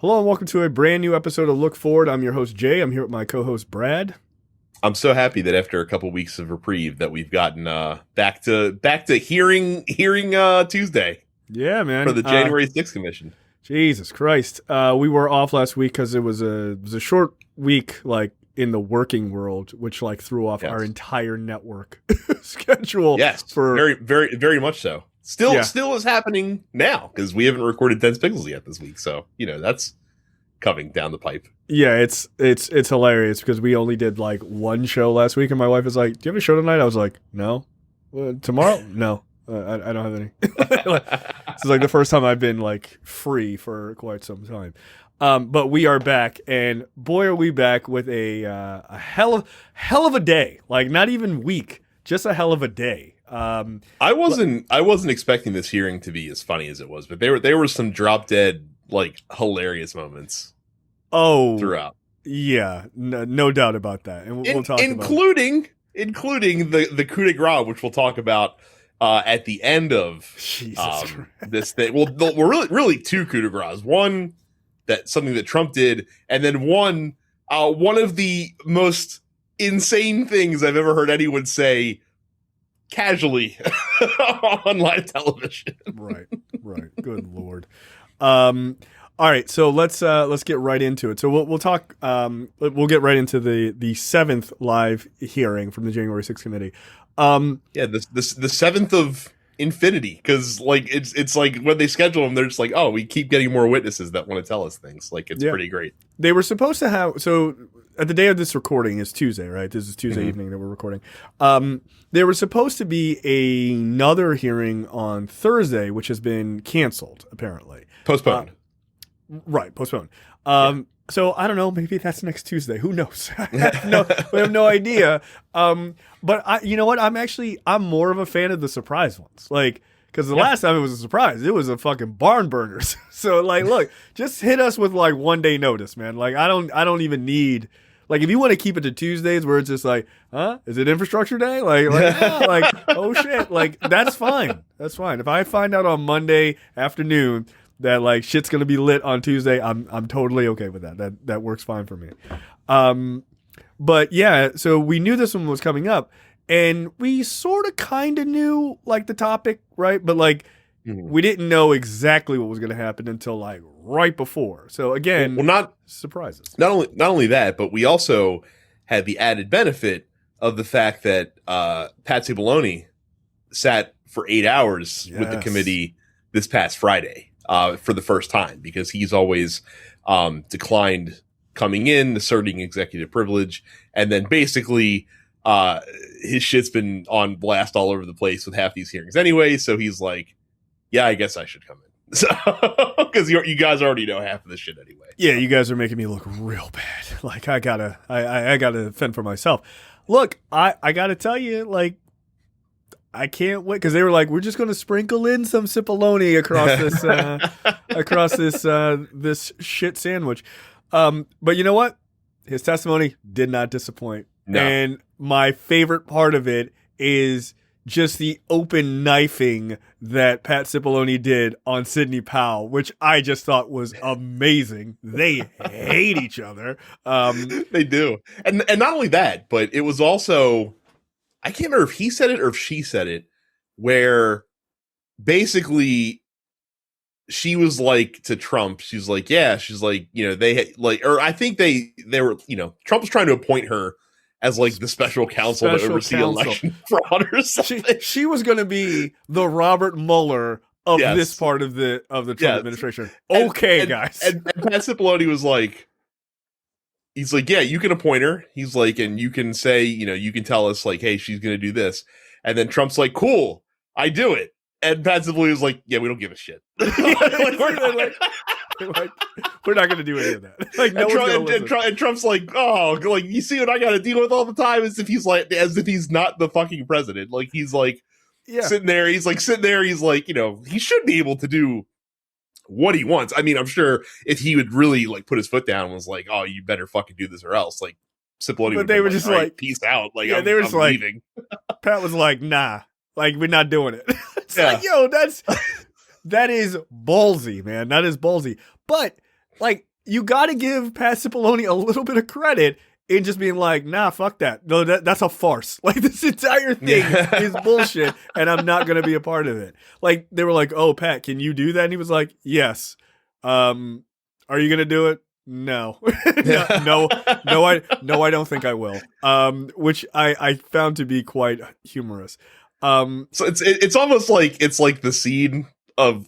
Hello and welcome to a brand new episode of Look Forward. I'm your host Jay. I'm here with my co-host Brad. I'm so happy that after a couple weeks of reprieve that we've gotten back to hearing Tuesday Yeah, for man. the January 6th commission. Jesus Christ. We were off last week because it was a short week, like in the working world, which like threw off Yes. our entire network schedule. Yes, for very much so. Still is happening now because we haven't recorded 10 Pickles yet this week. So that's coming down the pipe. Yeah, it's hilarious because we only did like one show last week, and my wife was like, "Do you have a show tonight?" I was like, "No." Tomorrow? No, I don't have any. This is like the first time I've been like free for quite some time. But we are back, and boy, are we back with a hell of a day. Like not even week, just a hell of a day. I wasn't expecting this hearing to be as funny as it was, but there were some drop dead like hilarious moments. Throughout. Yeah, no doubt about that, and we'll talk including the coup de grace, which we'll talk about at the end of this thing. Well, we're really two coup de graces. One something that Trump did, and then one of the most insane things I've ever heard anyone say casually on live television. Right. Good Lord. All right, so let's get right into it. So we'll talk. We'll get right into the seventh live hearing from the January 6th committee. The seventh of infinity, because like it's like when they schedule them, they're just like, oh, we keep getting more witnesses that want to tell us things. Like it's pretty great. They were supposed to have at the day of this recording is Tuesday, right? This is Tuesday evening that we're recording. There was supposed to be another hearing on Thursday, which has been canceled apparently. Postponed. Right, postponed. So I don't know. Maybe that's next Tuesday. Who knows? We have no idea. But you know what? I'm more of a fan of the surprise ones. Like, because the last time it was a surprise, it was a fucking barn burners. So like, look, just hit us with like 1 day notice, man. Like, I don't even need. Like, if you want to keep it to Tuesdays where it's just like, is it infrastructure day? Like, oh shit. Like, that's fine. That's fine. If I find out on Monday afternoon that like shit's gonna be lit on Tuesday, I'm totally okay with that. That works fine for me. But yeah, so we knew this one was coming up, and we sort of kind of knew like the topic, right? But like we didn't know exactly what was gonna happen until like right before. So again, not surprises. Not only that, but we also had the added benefit of the fact that Pat Cipollone sat for 8 hours with the committee this past Friday. For the first time, because he's always declined coming in, asserting executive privilege, and then basically his shit's been on blast all over the place with half these hearings anyway. So he's like, "Yeah, I guess I should come in," so because you guys already know half of this shit anyway. Yeah, you guys are making me look real bad. Like I gotta fend for myself. Look, I gotta tell you, like, I can't wait because they were like, we're just going to sprinkle in some Cipollone across this shit sandwich. But you know what? His testimony did not disappoint. No. And my favorite part of it is just the open knifing that Pat Cipollone did on Sidney Powell, which I just thought was amazing. They hate each other. They do. And not only that, but it was also, I can't remember if he said it or if she said it, where basically she was like to Trump, she's like, they had, like, or I think they were, Trump was trying to appoint her as like the special counsel to oversee election fraud or something. She was going to be the Robert Mueller of this part of the Trump administration. Okay, guys. And Pat Cipollone was like, he's like, yeah, you can appoint her. He's like, and you can say, you can tell us like, hey, she's going to do this. And then Trump's like, cool, I do it. And Pat Cipollone was like, yeah, we don't give a shit. We're not going to do any of that. Like, and Trump's like, oh, like, you see what I got to deal with all the time, as if he's not the fucking president. Like, he's like sitting there. He's like, he should be able to do what he wants. I mean, I'm sure if he would really like put his foot down and was like, oh, you better fucking do this or else, like, Cipollone, but they were just like, peace out. Like, they were just like, leaving. Pat was like, nah, like, we're not doing it. It's like, yo, that is ballsy, man. That is ballsy. But like, you got to give Pat Cipollone a little bit of credit in just being like, nah, fuck that. No, that's a farce. Like, this entire thing is bullshit, and I'm not going to be a part of it. Like, they were like, oh, Pat, can you do that? And he was like, yes. Are you going to do it? No. no, I don't think I will. Which I found to be quite humorous. So it's almost like it's like the scene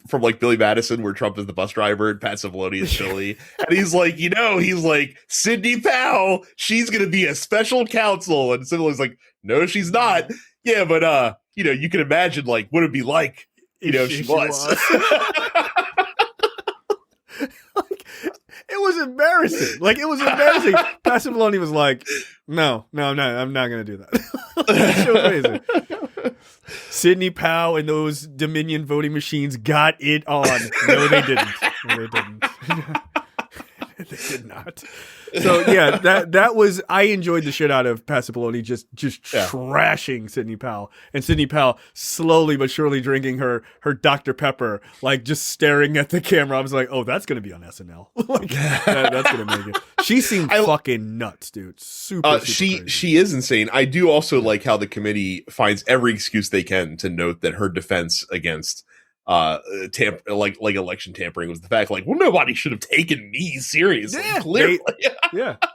from like Billy Madison where Trump is the bus driver and Pat Cipollone is Billy, and he's like, he's like, Sidney Powell, she's gonna be a special counsel, and Cipollone's like, no, she's not. Yeah, but you can imagine like what it'd be like, if she was. Like, it was embarrassing. Like, it was embarrassing. Pat Cipollone was like, no, I'm not gonna do that. It's so crazy. Sidney Powell and those Dominion voting machines got it on. No, they didn't. They did not. So yeah, that was, I enjoyed the shit out of Pat Cipollone just trashing Sidney Powell, and Sidney Powell slowly but surely drinking her Dr. Pepper, like just staring at the camera. I was like, oh, that's gonna be on SNL. Like that's gonna make it. She seemed fucking nuts, dude. Super crazy. She is insane. I do also like how the committee finds every excuse they can to note that her defense against like election tampering was the fact, like, well, nobody should have taken me seriously. Yeah, clearly.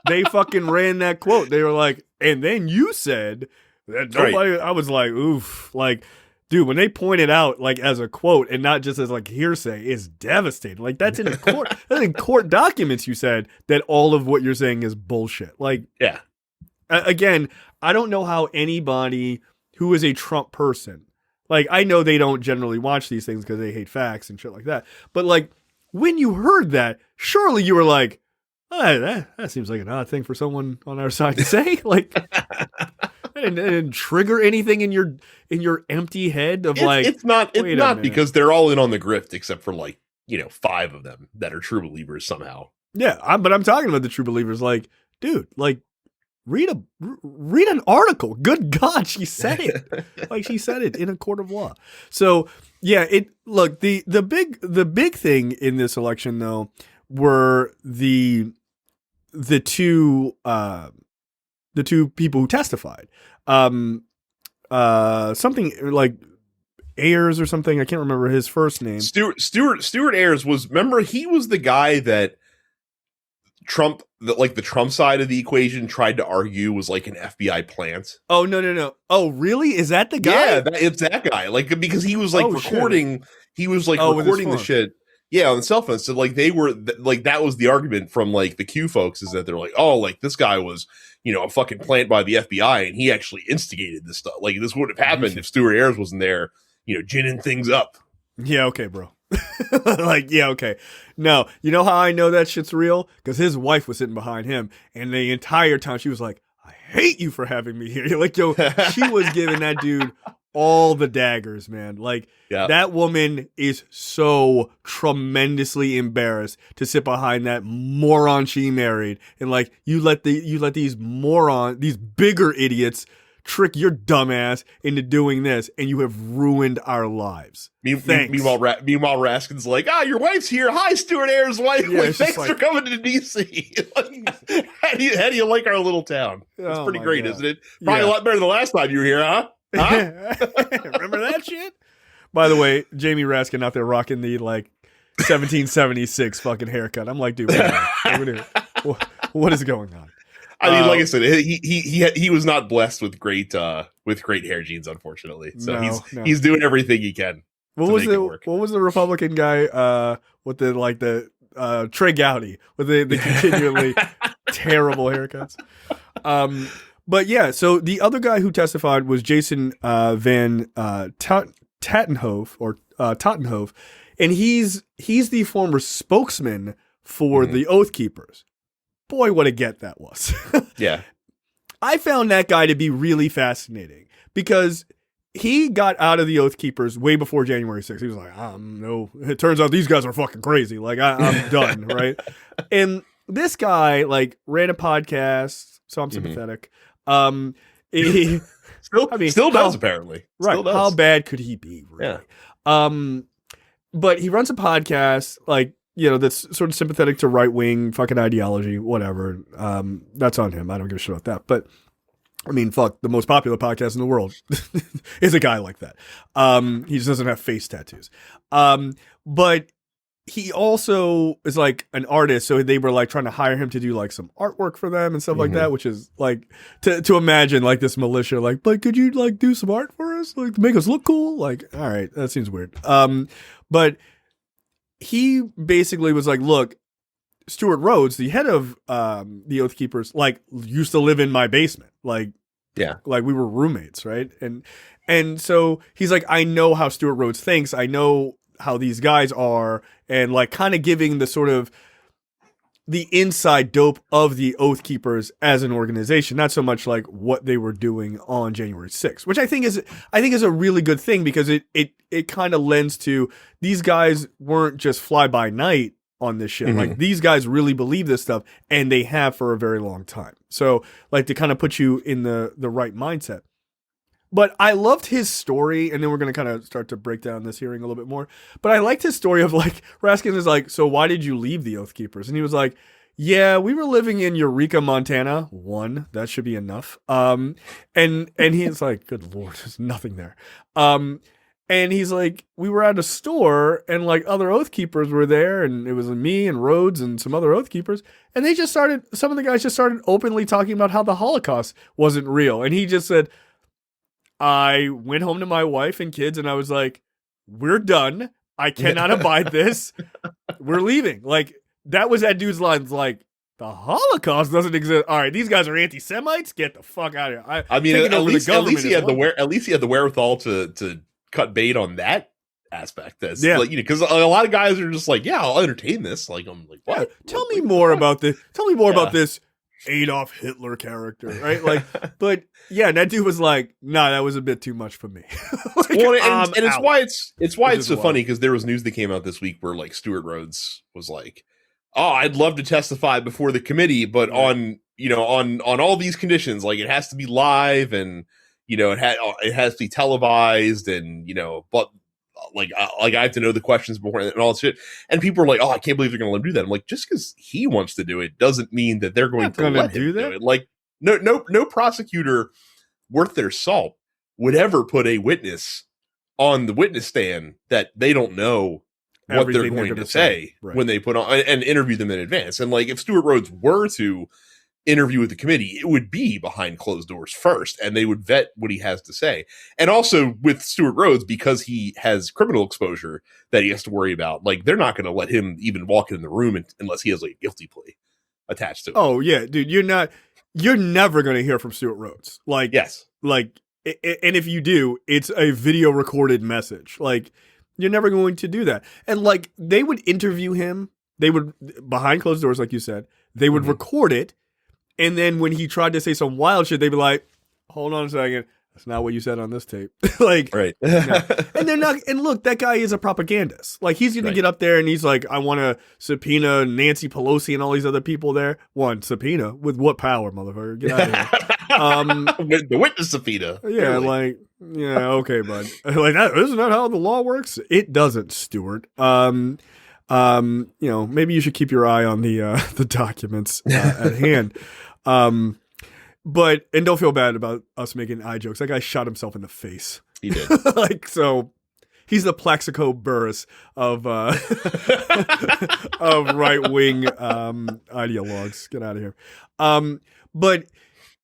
They fucking ran that quote. They were like, and then you said that nobody. Right. I was like, oof, like, dude, when they point it out like as a quote and not just as like hearsay, it's devastating. Like, that's in a court. That's in court documents. You said that all of what you're saying is bullshit. Like, yeah. Again, I don't know how anybody who is a Trump person. Like, I know they don't generally watch these things because they hate facts and shit like that. But, like, when you heard that, surely you were like, oh, that seems like an odd thing for someone on our side to say. Like, it didn't trigger anything in your empty head of it's not because they're all in on the grift except for, like, 5 of them that are true believers somehow. Yeah, but I'm talking about the true believers. Like, dude, like, read an article. Good God, she said it. Like, she said it in a court of law. So yeah, the big thing in this election though were the two people who testified. Something like Ayers or something. I can't remember his first name. Stuart Ayers remember he was the guy that Trump, the Trump side of the equation tried to argue was like an FBI plant. Oh, no. Oh, really? Is that the guy? Yeah, it's that guy. Like, because he was like recording, shit. He was like recording the shit. Yeah, on the cell phone. So like they were like, that was the argument from like the Q folks, is that they're like, oh, like this guy was, a fucking plant by the FBI and he actually instigated this stuff. Like, this would have happened if Stuart Ayers wasn't there, ginning things up. Yeah, okay, bro. Like, yeah, okay. No, you know how I know that shit's real? Because his wife was sitting behind him, and the entire time she was like, I hate you for having me here. Like, yo, she was giving that dude all the daggers, man. Like, that woman is so tremendously embarrassed to sit behind that moron she married. And like, you let these bigger idiots trick your dumbass into doing this, and you have ruined our lives. Meanwhile, Raskin's like, your wife's here. Hi, Stuart Ayers' wife. Yeah, thanks for coming to D.C. Like, how do you like our little town? It's pretty great, God. Isn't it? Probably a lot better than the last time you were here, huh? Remember that shit? By the way, Jamie Raskin out there rocking the like 1776 fucking haircut. I'm like, dude, what is going on? I mean, like I said, he was not blessed with great hair genes, unfortunately. So he's doing everything he can. What was the Republican guy with the Trey Gowdy with the continually terrible haircuts? But yeah, so the other guy who testified was Jason Van Tottenhof, and he's the former spokesman for the Oath Keepers. Boy, what a get that was. Yeah. I found that guy to be really fascinating because he got out of the Oath Keepers way before January 6th. He was like, no, it turns out these guys are fucking crazy. Like, I'm done, right? And this guy, like, ran a podcast, so I'm sympathetic. He still does, apparently. Right. Still does. How bad could he be, really? Yeah. But he runs a podcast, like, that's sort of sympathetic to right wing fucking ideology, whatever. That's on him. I don't give a shit about that. But I mean, fuck, the most popular podcast in the world is a guy like that. He just doesn't have face tattoos. But he also is like an artist, so they were like trying to hire him to do like some artwork for them and stuff like that, which is like to imagine like this militia, like, but could you like do some art for us, like to make us look cool? Like, all right, that seems weird. But he basically was like, look, Stuart Rhodes, the head of the Oath Keepers, like used to live in my basement, like we were roommates, right? And so he's like, I know how Stuart Rhodes thinks, I know how these guys are, and like kind of giving the sort of the inside dope of the Oath Keepers as an organization, not so much like what they were doing on January 6th, which I think is a really good thing, because it kind of lends to these guys weren't just fly by night on this shit. Like these guys really believe this stuff, and they have for a very long time. So like to kind of put you in the right mindset. But I loved his story, and then we're going to kind of start to break down this hearing a little bit more. But I liked his story of like, Raskin is like, so why did you leave the Oath Keepers? And he was like, yeah, we were living in Eureka, Montana. One, that should be enough. And he's like, good Lord, there's nothing there. And he's like, we were at a store, and like other Oath Keepers were there, and it was me and Rhodes and some other Oath Keepers. And some of the guys just started openly talking about how the Holocaust wasn't real. And he just said, I went home to my wife and kids, and I was like, we're done. I cannot abide this. We're leaving. Like, that was that dude's lines, like, the Holocaust doesn't exist. All right, these guys are anti-Semites. Get the fuck out of here. I mean, at least he had the wherewithal to cut bait on that aspect. That's like, because a lot of guys are just like, yeah, I'll entertain this. Like, I'm like, what? Yeah, tell me more about this. Tell me more about this Adolf Hitler character, right? Like, but yeah, that dude was like, nah, that was a bit too much for me. Like, well, and it's why it's so funny, because there was news that came out this week where like Stuart Rhodes was like, oh, I'd love to testify before the committee, but on all these conditions, like it has to be live, and it has to be televised, and but like I have to know the questions before and all that shit. And people are like, oh, I can't believe they're going to let him do that. I'm like, just because he wants to do it doesn't mean that they're going to let him do it. Like, no prosecutor worth their salt would ever put a witness on the witness stand that they don't know what they're going to say when they put on and interview them in advance. And like, if Stuart Rhodes were to interview with the committee, it would be behind closed doors first, and they would vet what he has to say. And also with Stuart Rhodes, because he has criminal exposure that he has to worry about, like they're not going to let him even walk in the room unless he has like a guilty plea attached to it. Oh yeah, dude, you're never going to hear from Stuart Rhodes. Like, yes, like, and if you do, it's a video recorded message. Like, you're never going to do that. And like, they would interview him, they would behind closed doors, like you said, they would record it. And then when he tried to say some wild shit, they'd be like, hold on a second. That's not what you said on this tape. Like, right. No. And they're not, and look, that guy is a propagandist. Like, he's going to get up there and he's like, I want to subpoena Nancy Pelosi and all these other people there. One, subpoena? With what power, motherfucker? Get out of here. With the witness subpoena. Yeah, clearly. Like, yeah, okay, bud. Like, isn't that how the law works? It doesn't, Stuart. Maybe you should keep your eye on the documents at hand. But don't feel bad about us making eye jokes. That guy shot himself in the face. He did. Like, so he's the Plaxico Burress of of right wing ideologues. Get out of here. But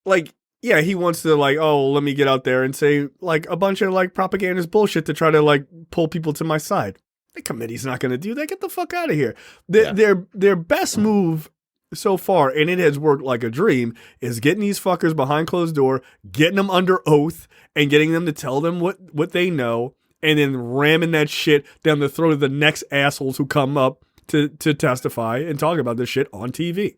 like, yeah, he wants to like, oh, let me get out there and say like a bunch of like propagandist bullshit to try to like pull people to my side. The committee's not going to do that. Get the fuck out of here. Their best move so far, and it has worked like a dream, is getting these fuckers behind closed door, getting them under oath, and getting them to tell them what they know, and then ramming that shit down the throat of the next assholes who come up to testify and talk about this shit on TV.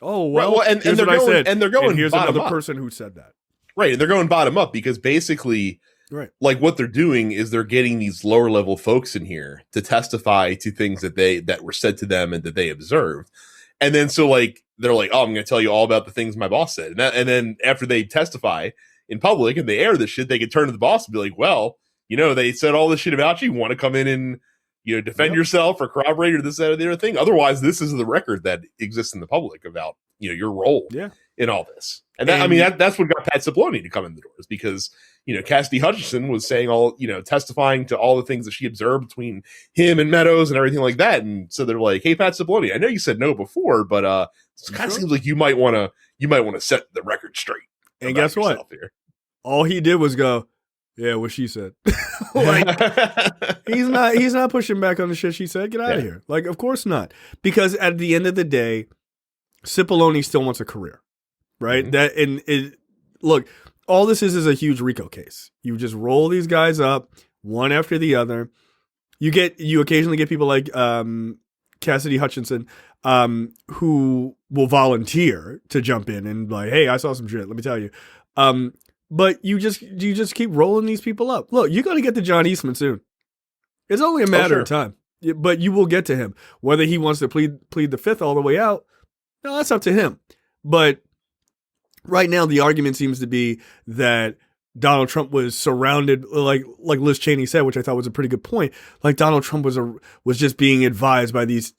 Oh, well, and they're going, and they're going, and here's another person who said that. Right, and they're going bottom up, because basically, right, like what they're doing is they're getting these lower level folks in here to testify to things that were said to them and that they observed. And then so like they're like, oh, I'm going to tell you all about the things my boss said. And then after they testify in public and they air this shit, they can turn to the boss and be like, well, they said all this shit about you. You want to come in and, defend yourself or corroborate or this, that, or the other thing. Otherwise, this is the record that exists in the public about, your role in all this. And that's what got Pat Cipollone to come in the doors, because, Cassidy Hutchinson was saying testifying to all the things that she observed between him and Meadows and everything like that. And so they're like, hey, Pat Cipollone, I know you said no before, but it kind of seems like you might want to set the record straight. And guess what? Here. All he did was go, yeah, what she said. He's not pushing back on the shit she said. Get out of here. Like, of course not. Because at the end of the day, Cipollone still wants a career, right? Mm-hmm. Look, all this is a huge RICO case. You just roll these guys up one after the other. You occasionally get people like Cassidy Hutchinson, who will volunteer to jump in and like, hey, I saw some shit. Let me tell you. But you just keep rolling these people up. Look, you're going to get to John Eastman soon. It's only a matter of time. But you will get to him. Whether he wants to plead the fifth all the way out, no, that's up to him. But right now, the argument seems to be that Donald Trump was surrounded, like Liz Cheney said, which I thought was a pretty good point. Like Donald Trump was just being advised by these,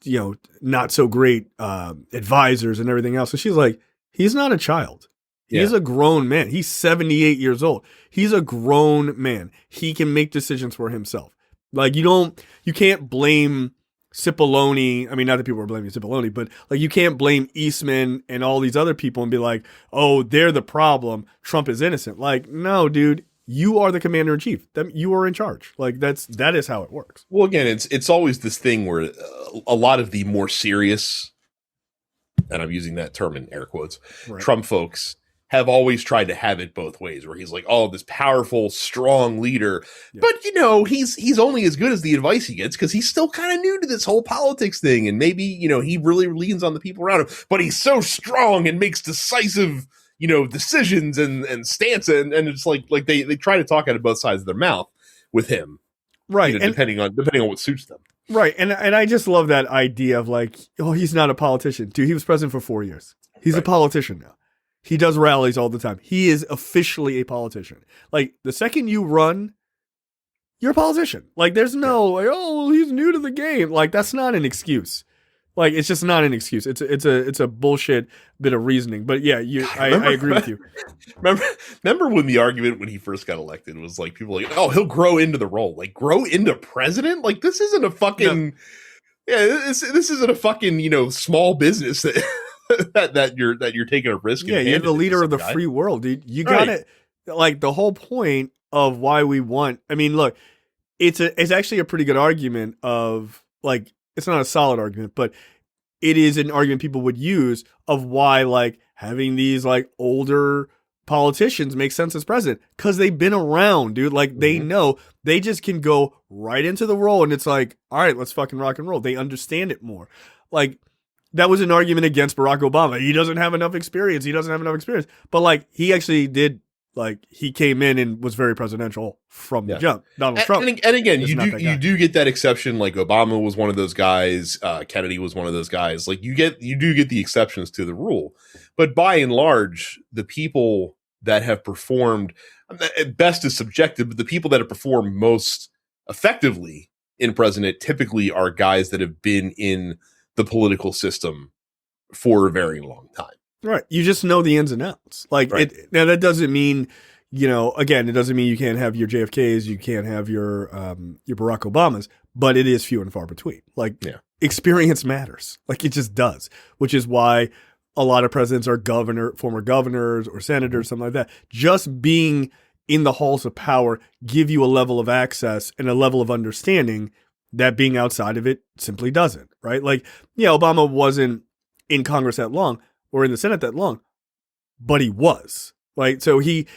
not so great advisors and everything else. So she's like, he's not a child. He's a grown man. He's 78 years old. He's a grown man. He can make decisions for himself. Like you can't blame Cipollone. I mean, not that people are blaming Cipollone, but like you can't blame Eastman and all these other people and be like, oh, they're the problem. Trump is innocent. Like, no, dude, you are the commander in chief. You are in charge. Like that is how it works. Well, again, it's always this thing where a lot of the more serious, and I'm using that term in air quotes, Trump folks have always tried to have it both ways, where he's like, oh, this powerful, strong leader. Yeah. But, he's only as good as the advice he gets, because he's still kind of new to this whole politics thing. And maybe, he really leans on the people around him, but he's so strong and makes decisive, decisions and stance. And it's like they try to talk out of both sides of their mouth with him. Right. And depending on what suits them. Right. And I just love that idea of like, oh, he's not a politician. Dude, he was president for 4 years. He's a politician now. He does rallies all the time. He is officially a politician. Like the second you run, you're a politician. Like there's no like, oh, he's new to the game. Like that's not an excuse. Like it's just not an excuse. It's a bullshit bit of reasoning. But yeah, I agree with you. Remember when the argument when he first got elected was like people like, oh, he'll grow into the role. Like grow into president? Like this isn't a fucking this isn't a fucking, small business that that you're taking a risk. Yeah, you're the leader of the free world, dude. You got it. Like the whole point of why we want. I mean, look, it's actually a pretty good argument of like it's not a solid argument, but it is an argument people would use of why like having these like older politicians make sense as president, because they've been around, dude. Like they know they just can go right into the role, and it's like, all right, let's fucking rock and roll. They understand it more. Like. That was an argument against Barack Obama. He doesn't have enough experience. But like he actually did, like he came in and was very presidential from the jump. Donald Trump. And again, you do get that exception. Like Obama was one of those guys. Kennedy was one of those guys. Like you do get the exceptions to the rule. But by and large, the people that have performed, at best is subjective, but the people that have performed most effectively in president typically are guys that have been in the political system for a very long time. Right. You just know the ins and outs. Like now that doesn't mean, again, it doesn't mean you can't have your JFKs, you can't have your Barack Obamas, but it is few and far between. Like experience matters. Like it just does, which is why a lot of presidents are former governors or senators, something like that. Just being in the halls of power give you a level of access and a level of understanding that being outside of it simply doesn't, right? Like, Obama wasn't in Congress that long or in the Senate that long, but he was, right? So he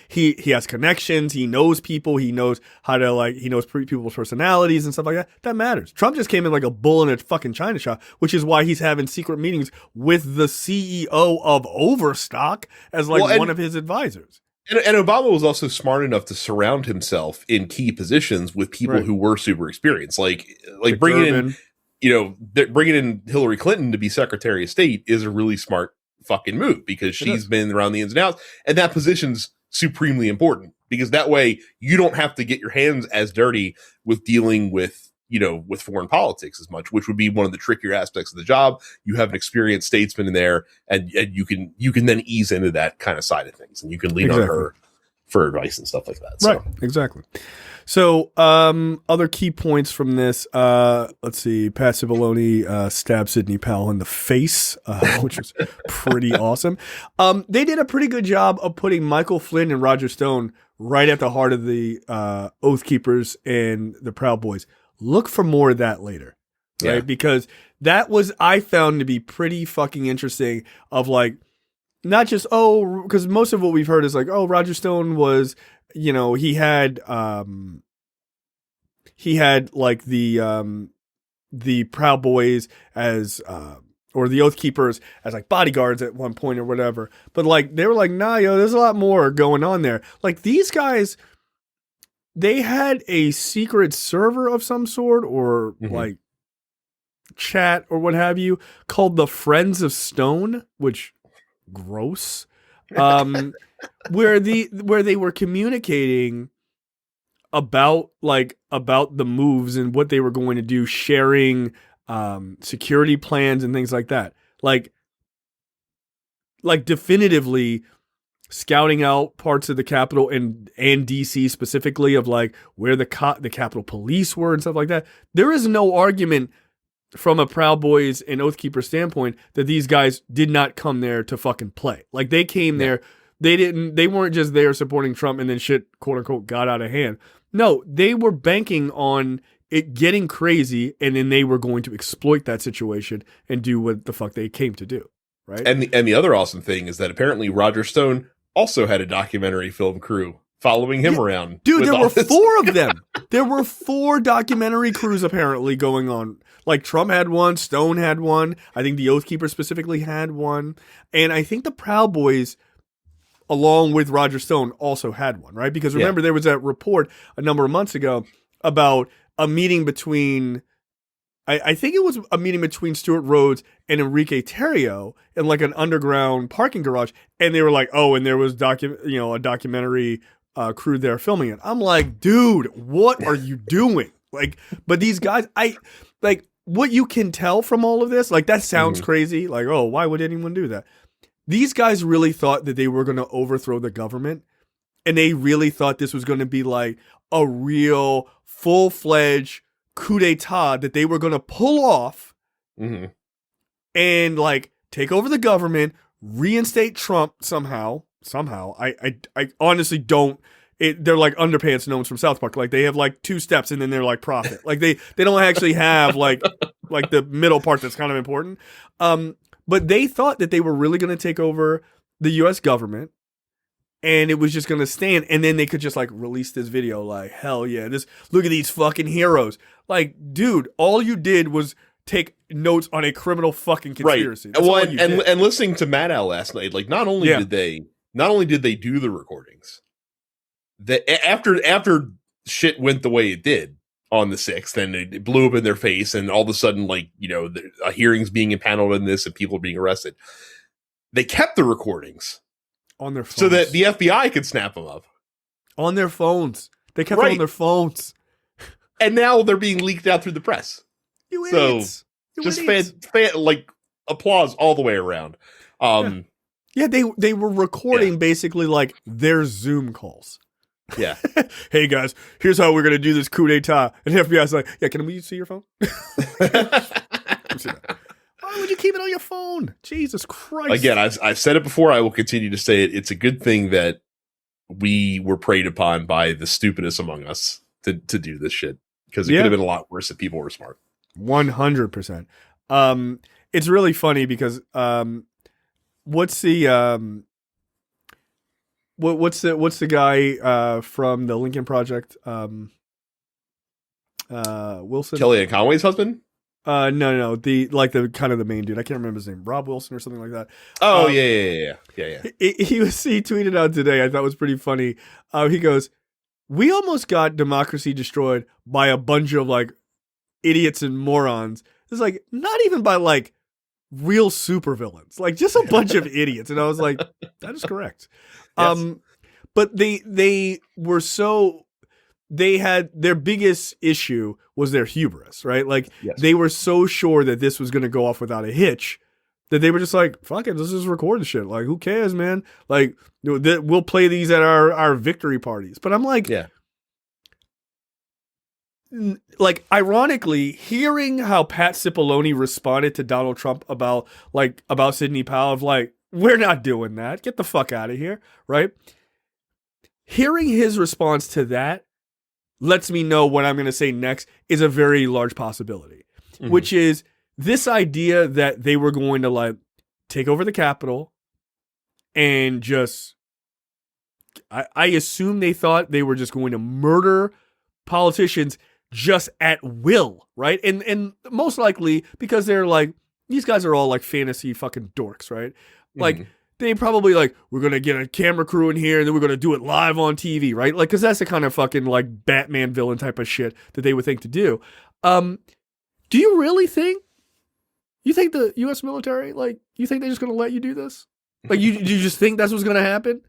has connections. He knows people. He knows how to he knows people's personalities and stuff like that. That matters. Trump just came in like a bull in a fucking China shop, which is why he's having secret meetings with the CEO of Overstock as one of his advisors. And Obama was also smart enough to surround himself in key positions with people who were super experienced, like bringing in Hillary Clinton to be Secretary of State is a really smart fucking move, because she's been around the ins and outs, and that position's supremely important because that way you don't have to get your hands as dirty with dealing with with foreign politics as much, which would be one of the trickier aspects of the job. You have an experienced statesman in there, and you can then ease into that kind of side of things, and you can lean on her for advice and stuff like that. So. Right, exactly. So, other key points from this, let's see, Pat Cipollone stabbed Sidney Powell in the face, which was pretty awesome. They did a pretty good job of putting Michael Flynn and Roger Stone right at the heart of the Oath Keepers and the Proud Boys. Look for more of that later, right? Yeah. Because that was, I found to be pretty fucking interesting of like, not just, because most of what we've heard is like, Roger Stone was, he had like the Proud Boys as, or the Oath Keepers as like bodyguards at one point or whatever. But like, they were like, nah, there's a lot more going on there. Like these guys, they had a secret server of some sort or like chat or what have you called the Friends of Stone, which gross. Where they were communicating about the moves and what they were going to do, sharing security plans and things like that. Like definitively scouting out parts of the Capitol and DC specifically of like where the Capitol Police were and stuff like that. There is no argument from a Proud Boys and Oath Keeper standpoint that these guys did not come there to fucking play. Like they came there, they weren't just there supporting Trump and then shit quote unquote got out of hand. No, they were banking on it getting crazy and then they were going to exploit that situation and do what the fuck they came to do. Right. And the other awesome thing is that apparently Roger Stone also had a documentary film crew following him around. Dude, there were 4 of them. There were 4 documentary crews apparently going on. Like Trump had one, Stone had one. I think the Oath Keeper specifically had one. And I think the Proud Boys, along with Roger Stone, also had one, right? Because remember, there was that report a number of months ago about a meeting between, I think it was a meeting between Stuart Rhodes and Enrique Tarrio in like an underground parking garage. And they were like, and there was a documentary crew there filming it. I'm like, dude, what are you doing? Like, but these guys, what you can tell from all of this, like that sounds crazy. Like, why would anyone do that? These guys really thought that they were going to overthrow the government. And they really thought this was going to be like a real full-fledged coup d'etat that they were going to pull off and like take over the government, reinstate Trump somehow. I honestly don't. They're like underpants gnomes from South Park. Like they have like 2 steps and then they're like profit. Like they don't actually have like the middle part that's kind of important. But they thought that they were really going to take over the U.S. government. And it was just going to stand. And then they could just like release this video like, hell yeah, look at these fucking heroes. Like, dude, all you did was take notes on a criminal fucking conspiracy. Right. Well, and listening to Matt Al last night, like not only did they do the recordings, that after shit went the way it did on the 6th and it blew up in their face and all of a sudden like, a hearing's being impaneled in this and people are being arrested. They kept the recordings on their phones so that the FBI could snap them up on their phones. They kept them on their phones. And now they're being leaked out through the press. You idiots. So just like applause all the way around. Yeah, they were recording basically like their Zoom calls. Yeah. Hey guys, here's how we're gonna do this coup d'etat. And the FBI's like, yeah, can we see your phone? Why would you keep it on your phone? Jesus Christ. Again, I've said it before. I will continue to say it. It's a good thing that we were preyed upon by the stupidest among us to do this shit. Because it could have been a lot worse if people were smart. 100%. It's really funny because what's the guy from the Lincoln Project? Wilson? Kellyanne Conway's husband? No. The kind of the main dude. I can't remember his name. Rob Wilson or something like that. Oh, yeah. He tweeted out today. I thought was pretty funny. He goes, "We almost got democracy destroyed by a bunch of like idiots and morons." It's like not even by like real supervillains, like just a bunch of idiots. And I was like, that is correct. Yes. But they were so they had their biggest issue was their hubris, right? Like Yes. they were so sure that this was going to go off without a hitch that they were just like, fuck it, let's just record the shit. Like, who cares, man? Like, we'll play these at our victory parties. But I'm like, Yeah. Like, ironically, hearing how Pat Cipollone responded to Donald Trump about Sidney Powell, of like, we're not doing that. Get the fuck out of here, right? Hearing his response to that lets me know what I'm going to say next is a very large possibility, which is this idea that they were going to like take over the Capitol and just, I assume they thought they were just going to murder politicians just at will, right? And most likely because they're like, these guys are all like fantasy fucking dorks, right? Like, they probably like, we're going to get a camera crew in here and then we're going to do it live on TV, right? Like, because that's the kind of fucking like Batman villain type of shit that they would think to do. Do you really think, you think the U.S. military, like, you think they're just going to let you do this? Like, you just think that's what's going to happen?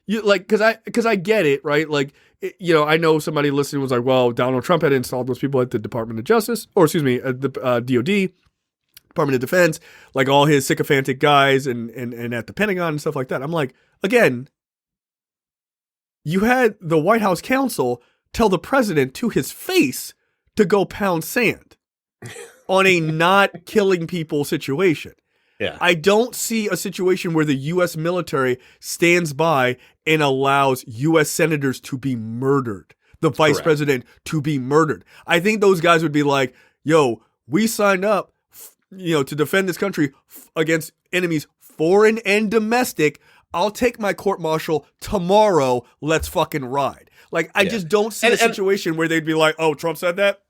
You like, because I get it, right? Like, I know somebody listening was like, well, Donald Trump had installed those people at the Department of Justice, or excuse me, at the DOD, Department of Defense, like all his sycophantic guys and at the Pentagon and stuff like that. I'm like, again, you had the White House counsel tell the president to his face to go pound sand on a not killing people situation. Yeah. I don't see a situation where the U.S. military stands by and allows U.S. senators to be murdered, the vice president to be murdered. I think those guys would be like, yo, we signed up, to defend this country against enemies, foreign and domestic. I'll take my court-martial tomorrow. Let's fucking ride. Like, I just don't see a situation where they'd be like, oh, Trump said that?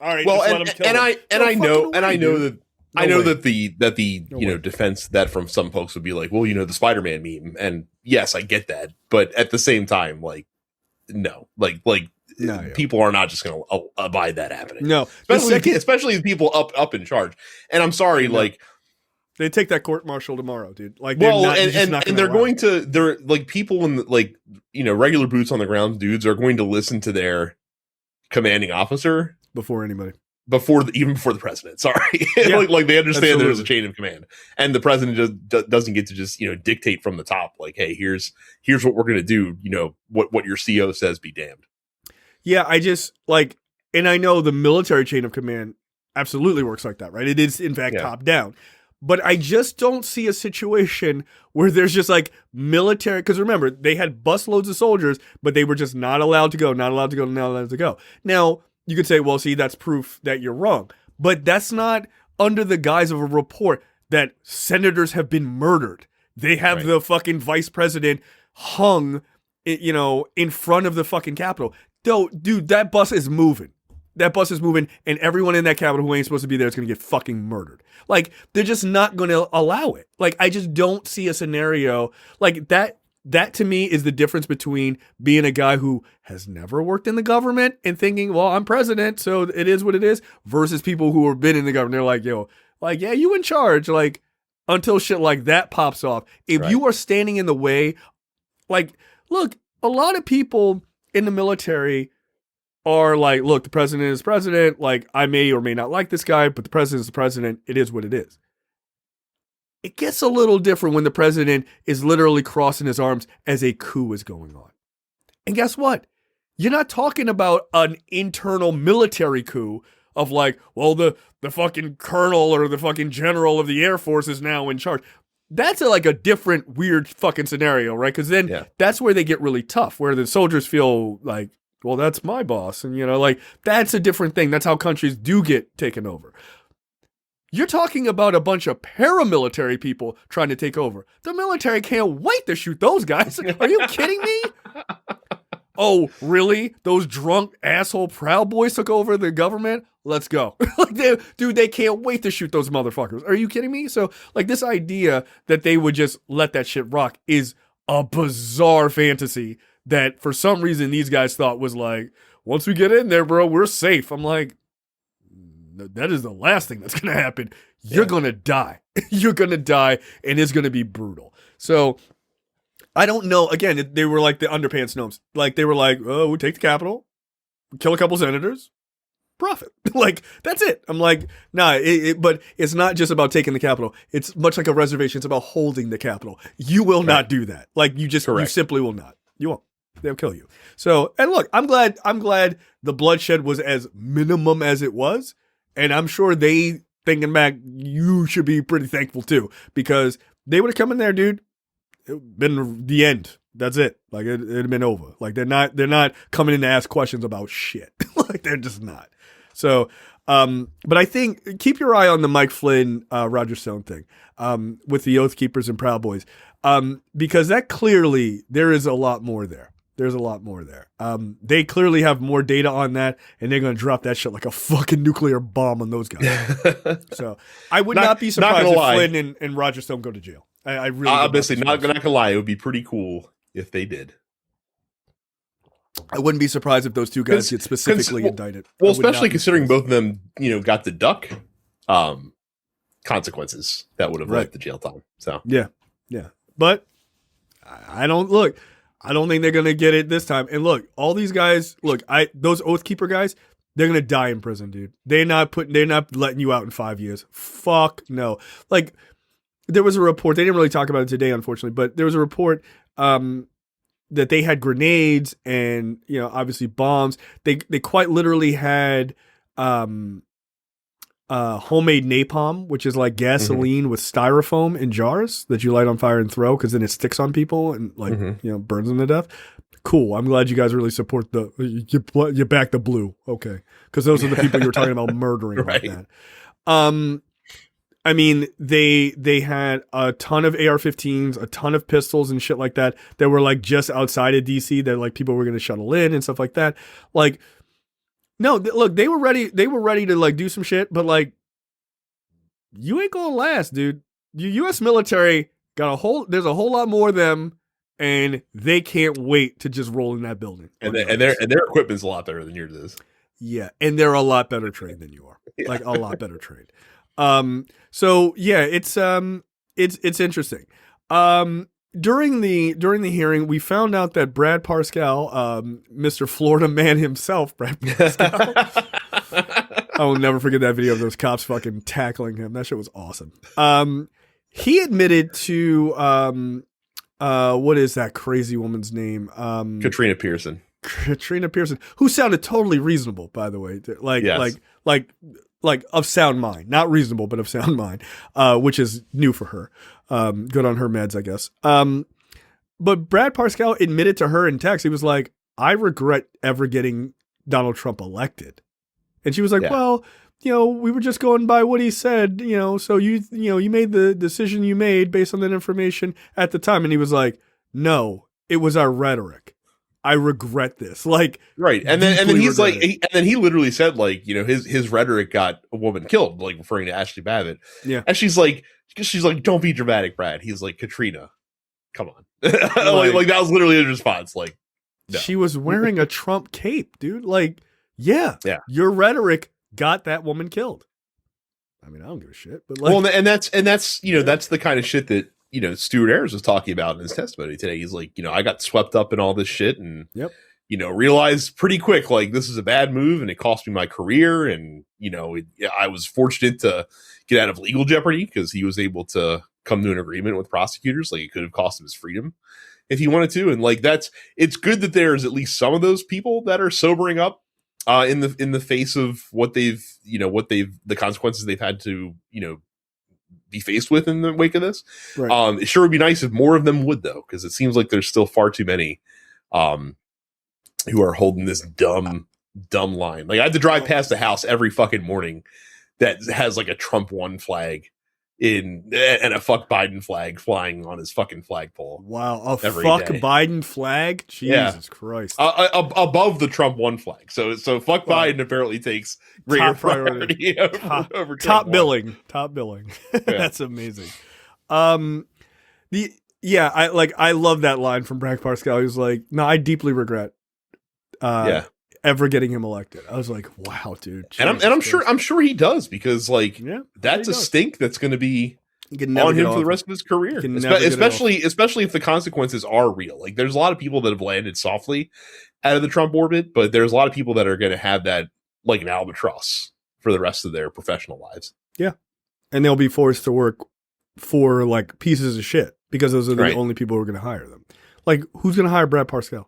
All right, well, just let him kill him. I know that the defense that from some folks would be like, well, the Spider-Man meme, and yes, I get that, but at the same time, like, no, people are not just going to abide that happening. No, especially the people up in charge. And I'm sorry, like, they take that court martial tomorrow, dude. Like, they're like people in regular boots on the ground dudes are going to listen to their commanding officer before anybody. Even before the president, sorry. Yeah, like they understand absolutely. there's a chain of command, and the president just doesn't get to just dictate from the top. Like, hey, here's what we're gonna do. What your CO says, be damned. Yeah, I just like, and I know the military chain of command absolutely works like that, right? It is in fact top down, but I just don't see a situation where there's just like military. Because remember, they had busloads of soldiers, but they were just not allowed to go. Now, you could say, well, see, that's proof that you're wrong. But that's not under the guise of a report that senators have been murdered. They have the fucking vice president hung, in front of the fucking Capitol. Dude, that bus is moving. And everyone in that Capitol who ain't supposed to be there is going to get fucking murdered. Like, they're just not going to allow it. Like, I just don't see a scenario like that. That to me is the difference between being a guy who has never worked in the government and thinking, well, I'm president, so it is what it is, versus people who have been in the government. They're like, yo, like, yeah, you in charge. Like, until shit like that pops off. If you are standing in the way, like, look, a lot of people in the military are like, look, the president is president. Like, I may or may not like this guy, but the president is the president. It is what it is. It gets a little different when the president is literally crossing his arms as a coup is going on. And guess what? You're not talking about an internal military coup of like, well, the fucking colonel or the fucking general of the Air Force is now in charge. That's like a different weird fucking scenario, right? Because then that's where they get really tough, where the soldiers feel like, well, that's my boss. And, like, that's a different thing. That's how countries do get taken over. You're talking about a bunch of paramilitary people trying to take over. The military can't wait to shoot those guys. Are you kidding me? Oh, really? Those drunk asshole Proud Boys took over the government? Let's go. They can't wait to shoot those motherfuckers. Are you kidding me? So, like, this idea that they would just let that shit rock is a bizarre fantasy that for some reason these guys thought was like, once we get in there, bro, we're safe. I'm like, that is the last thing that's going to happen. You're going to die. You're going to die, and it's going to be brutal. So I don't know. Again, they were like the underpants gnomes. Like they were like, oh, we take the Capitol, kill a couple senators, profit. Like that's it. I'm like, nah. But it's not just about taking the Capitol. It's much like a reservation. It's about holding the Capitol. You will not do that. Like you simply will not. You won't. They'll kill you. So, and look, I'm glad the bloodshed was as minimum as it was, and I'm sure they thinking back, you should be pretty thankful too, because they would have come in there, dude. It been the end. That's it. Like it'd have been over. Like they're not coming in to ask questions about shit. Like they're just not. So, but I think keep your eye on the Mike Flynn, Roger Stone thing, with the Oath Keepers and Proud Boys, because that clearly there is a lot more there. There's a lot more there. They clearly have more data on that, and they're going to drop that shit like a fucking nuclear bomb on those guys. So I would not be surprised if Flynn and Roger Stone go to jail. I really obviously not gonna lie. It would be pretty cool if they did. I wouldn't be surprised if those two guys get specifically indicted. Well, especially considering both of them, got the duck consequences that would have led to jail time. So yeah. But I don't think they're gonna get it this time. And look, all these guys, those Oath Keeper guys, they're gonna die in prison, dude. They're not letting you out in 5 years. Fuck no. Like. There was a report, they didn't really talk about it today, unfortunately, but there was a report that they had grenades and, obviously bombs. They quite literally had homemade napalm, which is like gasoline with styrofoam in jars that you light on fire and throw because then it sticks on people and burns them to death. Cool. I'm glad you guys really support you back the blue. Okay. Because those are the people you were talking about murdering right. Like that. I mean, they had a ton of AR-15s, a ton of pistols and shit like that were like just outside of DC that like people were going to shuttle in and stuff like that. Like, no, look, they were ready to like do some shit, but like, you ain't gonna last, dude. The U.S. military there's a whole lot more of them, and they can't wait to just roll in that building. And their equipment's a lot better than yours is. Yeah, and they're a lot better trained than you are. Yeah. Like a lot better trained. So yeah, it's interesting. During the hearing, we found out that Brad Parscale, Mr. Florida man himself, Brad Parscale. I will never forget that video of those cops fucking tackling him. That shit was awesome. He admitted to what is that crazy woman's name? Katrina Pearson. Katrina Pearson, who sounded totally reasonable, by the way. Like of sound mind, not reasonable, but of sound mind, which is new for her. Good on her meds, I guess. But Brad Parscale admitted to her in text, he was like, I regret ever getting Donald Trump elected. And she was like, well, we were just going by what he said, so you made the decision you made based on that information at the time. And he was like, no, it was our rhetoric. I regret this. Like, right. And then he's like, he literally said, like, his rhetoric got a woman killed, like referring to Ashley Babbitt. Yeah. And she's like, don't be dramatic, Brad. He's like, Katrina, come on. like that was literally his response. Like, no. She was wearing a Trump cape, dude. Like, yeah. Your rhetoric got that woman killed. I mean, I don't give a shit, but like, well, and that's that's the kind of shit that, Stuart Ayers was talking about in his testimony today. He's like, I got swept up in all this shit and, realized pretty quick, like, this is a bad move and it cost me my career. And, I was fortunate to get out of legal jeopardy because he was able to come to an agreement with prosecutors. Like, it could have cost him his freedom if he wanted to. And like, it's good that there's at least some of those people that are sobering up in the face of the consequences they've had to, be faced with in the wake of this. Right. It sure would be nice if more of them would, though, because it seems like there's still far too many who are holding this dumb line. Like, I had to drive past the house every fucking morning that has like a Trump 1 flag and a fuck Biden flag flying on his fucking flagpole. Wow, a fuck day. Biden flag? Jesus Christ. Above the Trump 1 flag. So fuck Biden apparently takes greater priority over top billing. Top billing. That's amazing. I love that line from Brad Parscale. He was like, no, I deeply regret ever getting him elected. I was like, wow, dude. And I'm sure he does, because like that's a stink that's going to be You can never on get him for the off. rest of his career, can never get it especially if the consequences are real. Like there's a lot of people that have landed softly out of the Trump orbit, but there's a lot of people that are going to have that like an albatross for the rest of their professional lives. Yeah, and they'll be forced to work for like pieces of shit because those are the Right. only people who are going to hire them. Like, who's going to hire Brad Parscale?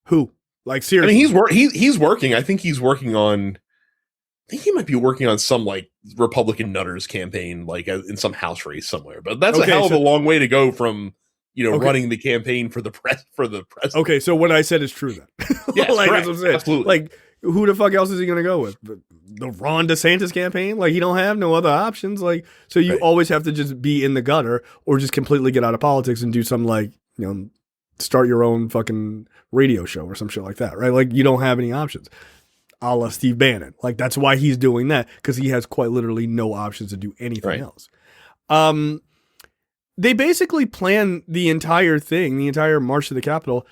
Who? Like, seriously? I mean, he's working. I think he's working on. I think he might be working on some like Republican nutters campaign, like in some House race somewhere. But that's a hell of a long way to go from, running the campaign for the president. Okay, so what I said is true then. Yes, like, correct. That's what I'm saying. Absolutely. Like, who the fuck else is he going to go with? The Ron DeSantis campaign? Like, he don't have no other options. Like, so you always have to just be in the gutter or just completely get out of politics and do some like, start your own fucking radio show or some shit like that, right? Like, you don't have any options. A la Steve Bannon. Like, that's why he's doing that, because he has quite literally no options to do anything else. They basically plan the entire thing, the entire march to the Capitol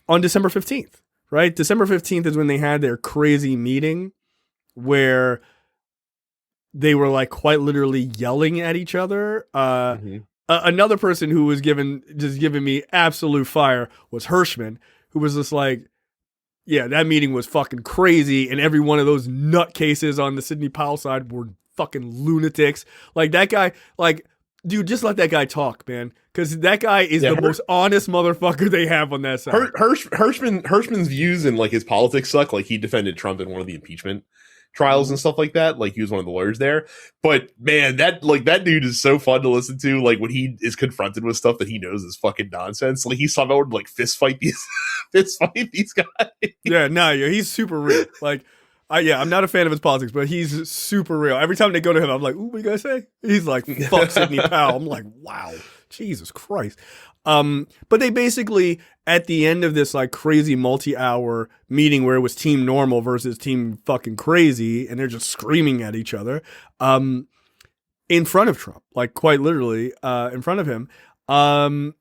on December 15th, right? December 15th is when they had their crazy meeting where they were like quite literally yelling at each other. Another person who was giving me absolute fire was Hirschman, who was just like, yeah, that meeting was fucking crazy, and every one of those nutcases on the Sidney Powell side were fucking lunatics. Like, that guy, like, dude, just let that guy talk, man, because that guy is the most honest motherfucker they have on that side. Hirschman's views and like his politics suck. Like, he defended Trump in one of the impeachment trials and stuff like that. Like, he was one of the lawyers there. But man, that dude is so fun to listen to. Like, when he is confronted with stuff that he knows is fucking nonsense, like he somehow would like fist fight these guys. Yeah, he's super real. Like, I'm not a fan of his politics, but he's super real. Every time they go to him, I'm like, ooh, what you guys say? He's like, fuck Sidney Powell. I'm like, wow, Jesus Christ. But they basically, at the end of this like crazy multi-hour meeting where it was team normal versus team fucking crazy, and they're just screaming at each other, in front of Trump, like quite literally, in front of him,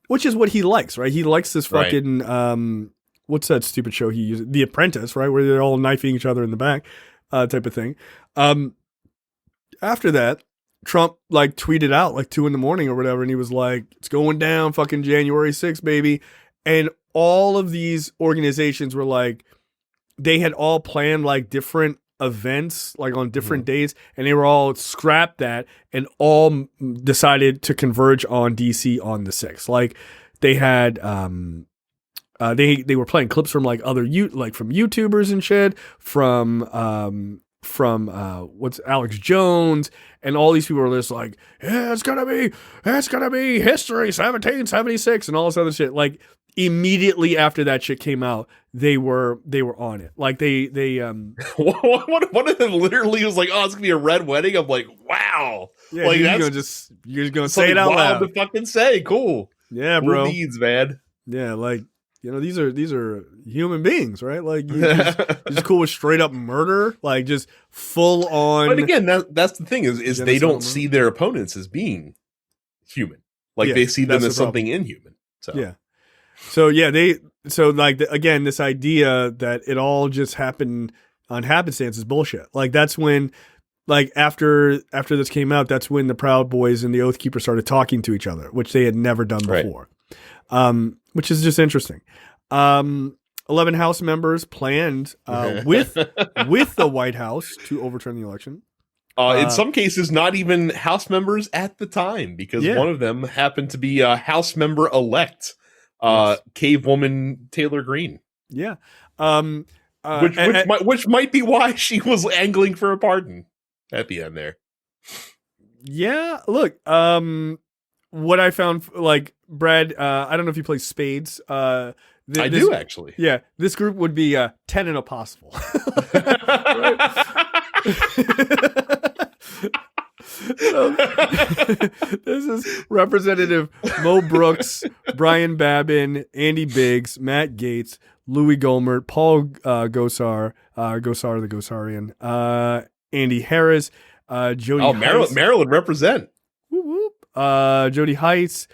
which is what he likes, right? He likes this fucking, what's that stupid show he uses? The Apprentice, right? Where they're all knifing each other in the back, type of thing. After that, Trump like tweeted out like 2 a.m. or whatever, and he was like, "It's going down, fucking January 6th, baby." And all of these organizations were like, they had all planned like different events like on different days, and they were all scrapped that and all decided to converge on DC on the 6th. Like, they had they were playing clips from like from YouTubers and shit, from what's Alex Jones, and all these people were just like, yeah, it's gonna be history 1776 and all this other shit. Like, immediately after that shit came out, they were on it. Like, they one of them literally was like, "Oh, it's gonna be a red wedding." I'm like, wow. Yeah, like, you're gonna say it out loud to fucking say. Cool. Yeah, bro. Who needs, man? Yeah, like, these are human beings, right? Like, you're just cool with straight up murder, like just full on. But again, that's the thing is they don't see their opponents as being human. Like, they see them as something inhuman. So yeah. So again, this idea that it all just happened on happenstance is bullshit. Like, that's when, like, after this came out, that's when the Proud Boys and the Oath Keeper started talking to each other, which they had never done before. Which is just interesting. 11 House members planned with the White House to overturn the election. In some cases, not even House members at the time, because one of them happened to be a House member elect, Cave Woman Taylor Greene. Yeah, which might be why she was angling for a pardon at the end there. Yeah, look, what I found, like, Brad, I don't know if you play spades. I do, actually. Yeah, this group would be 10 and a possible. This is Representative Mo Brooks, Brian Babin, Andy Biggs, Matt Gaetz, Louis Gohmert, Paul Gosar the Gosarian, Andy Harris, Jody Heiss. Maryland represent. Whoop, whoop. Jody Heiss,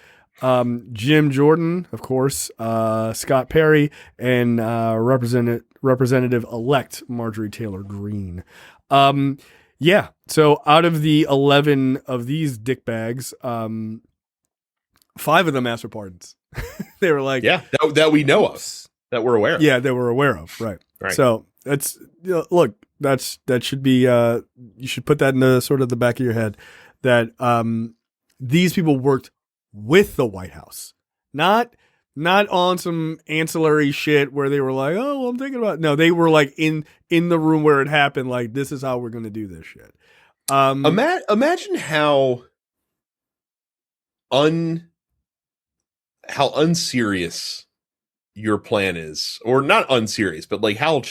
Jim Jordan, of course, Scott Perry, and Representative-elect Marjorie Taylor Greene. Yeah. So out of the 11 of these dickbags, 5 of them asked for pardons. They were like, yeah, that we know of, that we're aware of. Yeah, they were aware of. Right. Right. So that's, look, that should be, you should put that in the sort of the back of your head that these people worked with the White House, not on some ancillary shit where they were like, oh, well, I'm thinking about it. No, they were like in the room where it happened. Like, this is how we're going to do this shit. Imagine how unserious your plan is, or not unserious, but like how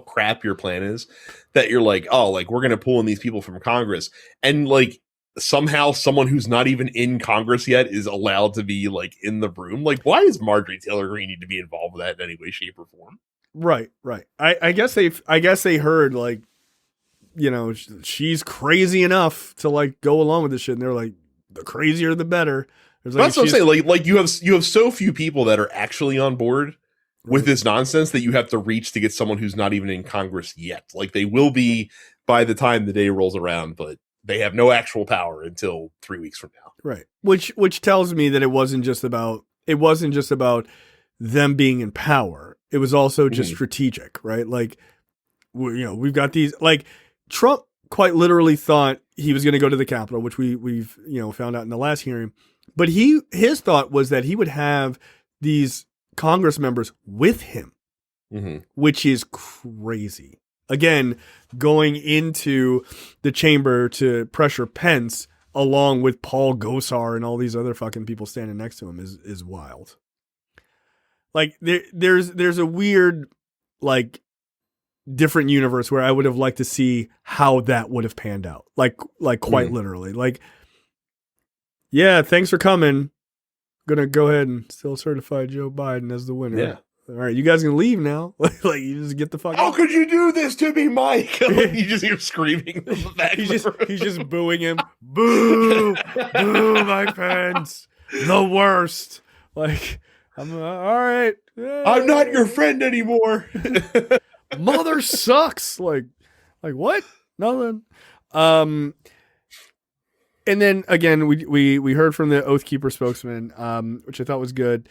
crap your plan is, that you're like, oh, like we're going to pull in these people from Congress, and like somehow someone who's not even in Congress yet is allowed to be like in the room. Like, why does Marjorie Taylor Greene need to be involved with that in any way, shape, or form? Right. I guess they heard like, you know, she's crazy enough to like go along with this shit, and they're like, the crazier the better. Like, that's what I'm saying. Like you have so few people that are actually on board with this nonsense that you have to reach to get someone who's not even in Congress yet. Like, they will be by the time the day rolls around, but they have no actual power until 3 weeks from now. Right. Which tells me that it wasn't just about them being in power. It was also just strategic, right? Like, we've got these, like, Trump quite literally thought he was going to go to the Capitol, which we've found out in the last hearing. But his thought was that he would have these Congress members with him, which is crazy. Again, going into the chamber to pressure Pence along with Paul Gosar and all these other fucking people standing next to him is wild. Like, there's a weird, like, different universe where I would have liked to see how that would have panned out. Like quite literally. Like, yeah, thanks for coming. Gonna go ahead and still certify Joe Biden as the winner. Yeah. All right, you guys can leave now. Like, you just get the fuck out. How could you do this to me, Mike? You just hear screaming from the back. He's just booing him. Boo! Boo, Mike Pence. The worst. Like, I'm all right. I'm not your friend anymore. Mother sucks. Like what? Nothing. And then again, we heard from the Oath Keeper spokesman, which I thought was good.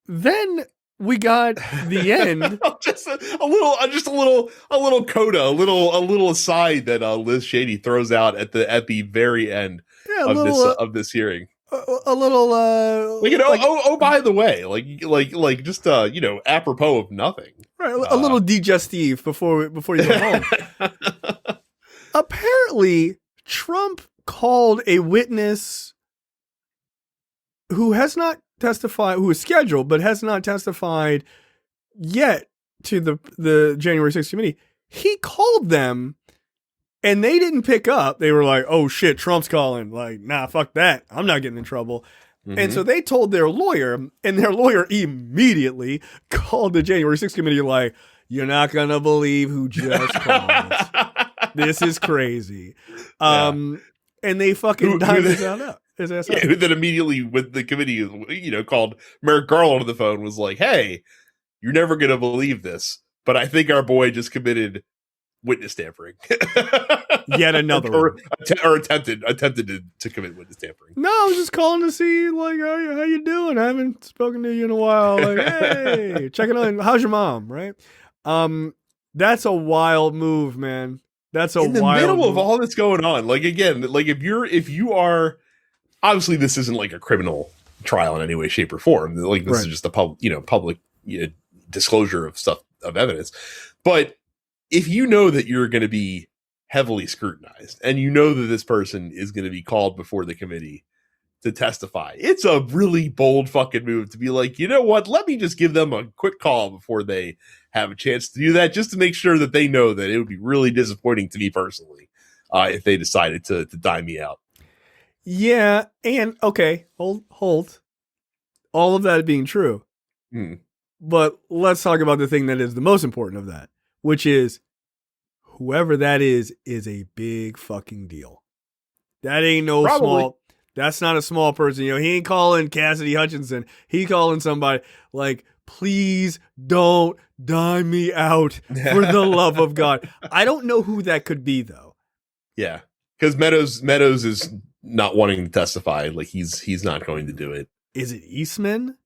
Then we got the end. just a little coda, a little aside that Liz Cheney throws out at the very end of this hearing. A little by the way, like just apropos of nothing. Right, a little digestive before you go home. Apparently, Trump called a witness who has not testified, who is scheduled but has not testified yet to the January 6th committee. He called them and they didn't pick up. They were like, oh shit, Trump's calling. Like, nah, fuck that. I'm not getting in trouble. And so they told their lawyer, and their lawyer immediately called the January 6th committee like, you're not going to believe who just called. This is crazy. And they fucking dialed his ass up. Who then immediately, with the committee, called Merrick Garland on the phone, was like, hey, you're never going to believe this, but I think our boy just committed witness tampering. Yet another or attempted to commit witness tampering. No, I was just calling to see, like, how you doing? I haven't spoken to you in a while. Like, hey, checking on, how's your mom, right? That's a wild move, man. That's in the middle of all that's going on. Like, again, like if you are, obviously this isn't like a criminal trial in any way, shape, or form. Like, this is just a public disclosure of stuff, of evidence. But if you know that you're going to be heavily scrutinized and you know that this person is going to be called before the committee to testify, it's a really bold fucking move to be like, you know what, let me just give them a quick call before they have a chance to do that, just to make sure that they know that it would be really disappointing to me personally if they decided to dime me out. Yeah. And okay, hold all of that being true. But let's talk about the thing that is the most important of that, which is whoever that is a big fucking deal. That ain't no small. That's not a small person. He ain't calling Cassidy Hutchinson. He calling somebody like please don't dime me out for the love of God. I don't know who that could be though. Yeah, because Meadows is not wanting to testify. Like he's not going to do it. Is it Eastman?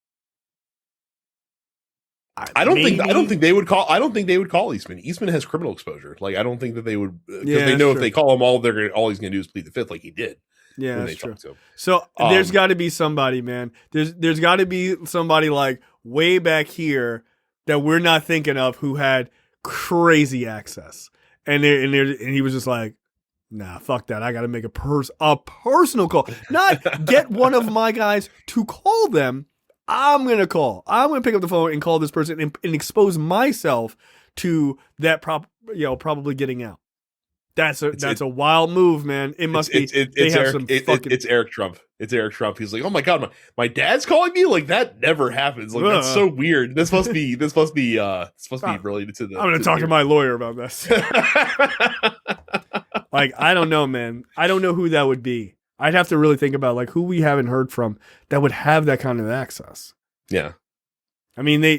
I don't think they would call Eastman. Eastman has criminal exposure. Like I don't think that they would, because they know if they call him, all he's going to do is plead the fifth, like he did. Yeah, that's true. So there's got to be somebody, man. There's got to be somebody like way back here that we're not thinking of who had crazy access, and he was just like, nah, fuck that. I got to make a personal call, not get one of my guys to call them. I'm going to call. I'm going to pick up the phone and call this person and expose myself to that probably getting out. That's a wild move, man. It must be. It's Eric Trump. It's Eric Trump. He's like, oh my God, my dad's calling me? Like that never happens. Like that's so weird. This must be related to the. I'm going to talk to my lawyer about this. Like, I don't know, man. I don't know who that would be. I'd have to really think about like who we haven't heard from that would have that kind of access. Yeah. I mean, they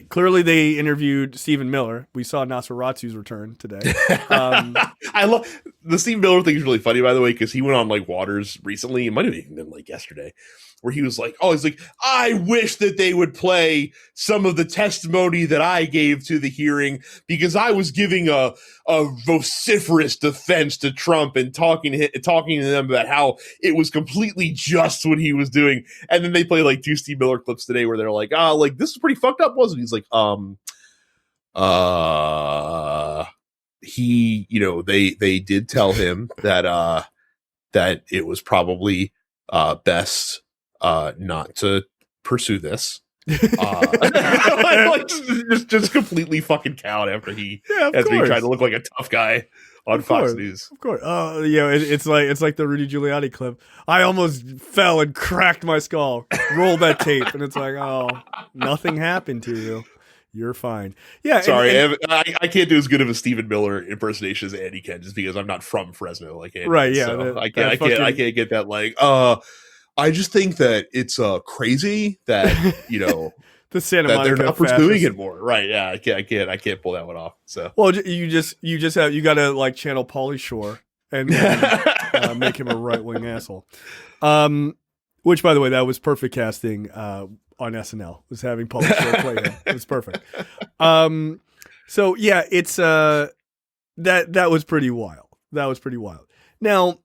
interviewed Stephen Miller. We saw Nosferatu's return today. I love the Stephen Miller thing is really funny, by the way, because he went on like Waters recently. It might have even been like yesterday, where he was like, I wish that they would play some of the testimony that I gave to the hearing because I was giving a vociferous defense to Trump and talking to them about how it was completely just what he was doing. And then they play like two Steve Miller clips today where they're like, this is pretty fucked up, wasn't it? He's like, they did tell him that it was probably best not to pursue this. Just completely fucking cowed after he tried to look like a tough guy on Fox News. Of course. It's like the Rudy Giuliani clip. I almost fell and cracked my skull. Roll that tape, and it's like, oh, nothing happened to you. You're fine. Yeah. Sorry, I can't do as good of a Stephen Miller impersonation as Andy can, just because I'm not from Fresno like Andy. Right. Yeah. So I can't get that. Like, I just think that it's crazy that the Santa that Monica they're not pursuing it more. Right? Yeah. I can't pull that one off. So well, you got to like channel Pauly Shore and make him a right wing asshole. Which, by the way, that was perfect casting on SNL. Was having Pauly Shore play him. It was perfect. So yeah, it's that was pretty wild. That was pretty wild. Now,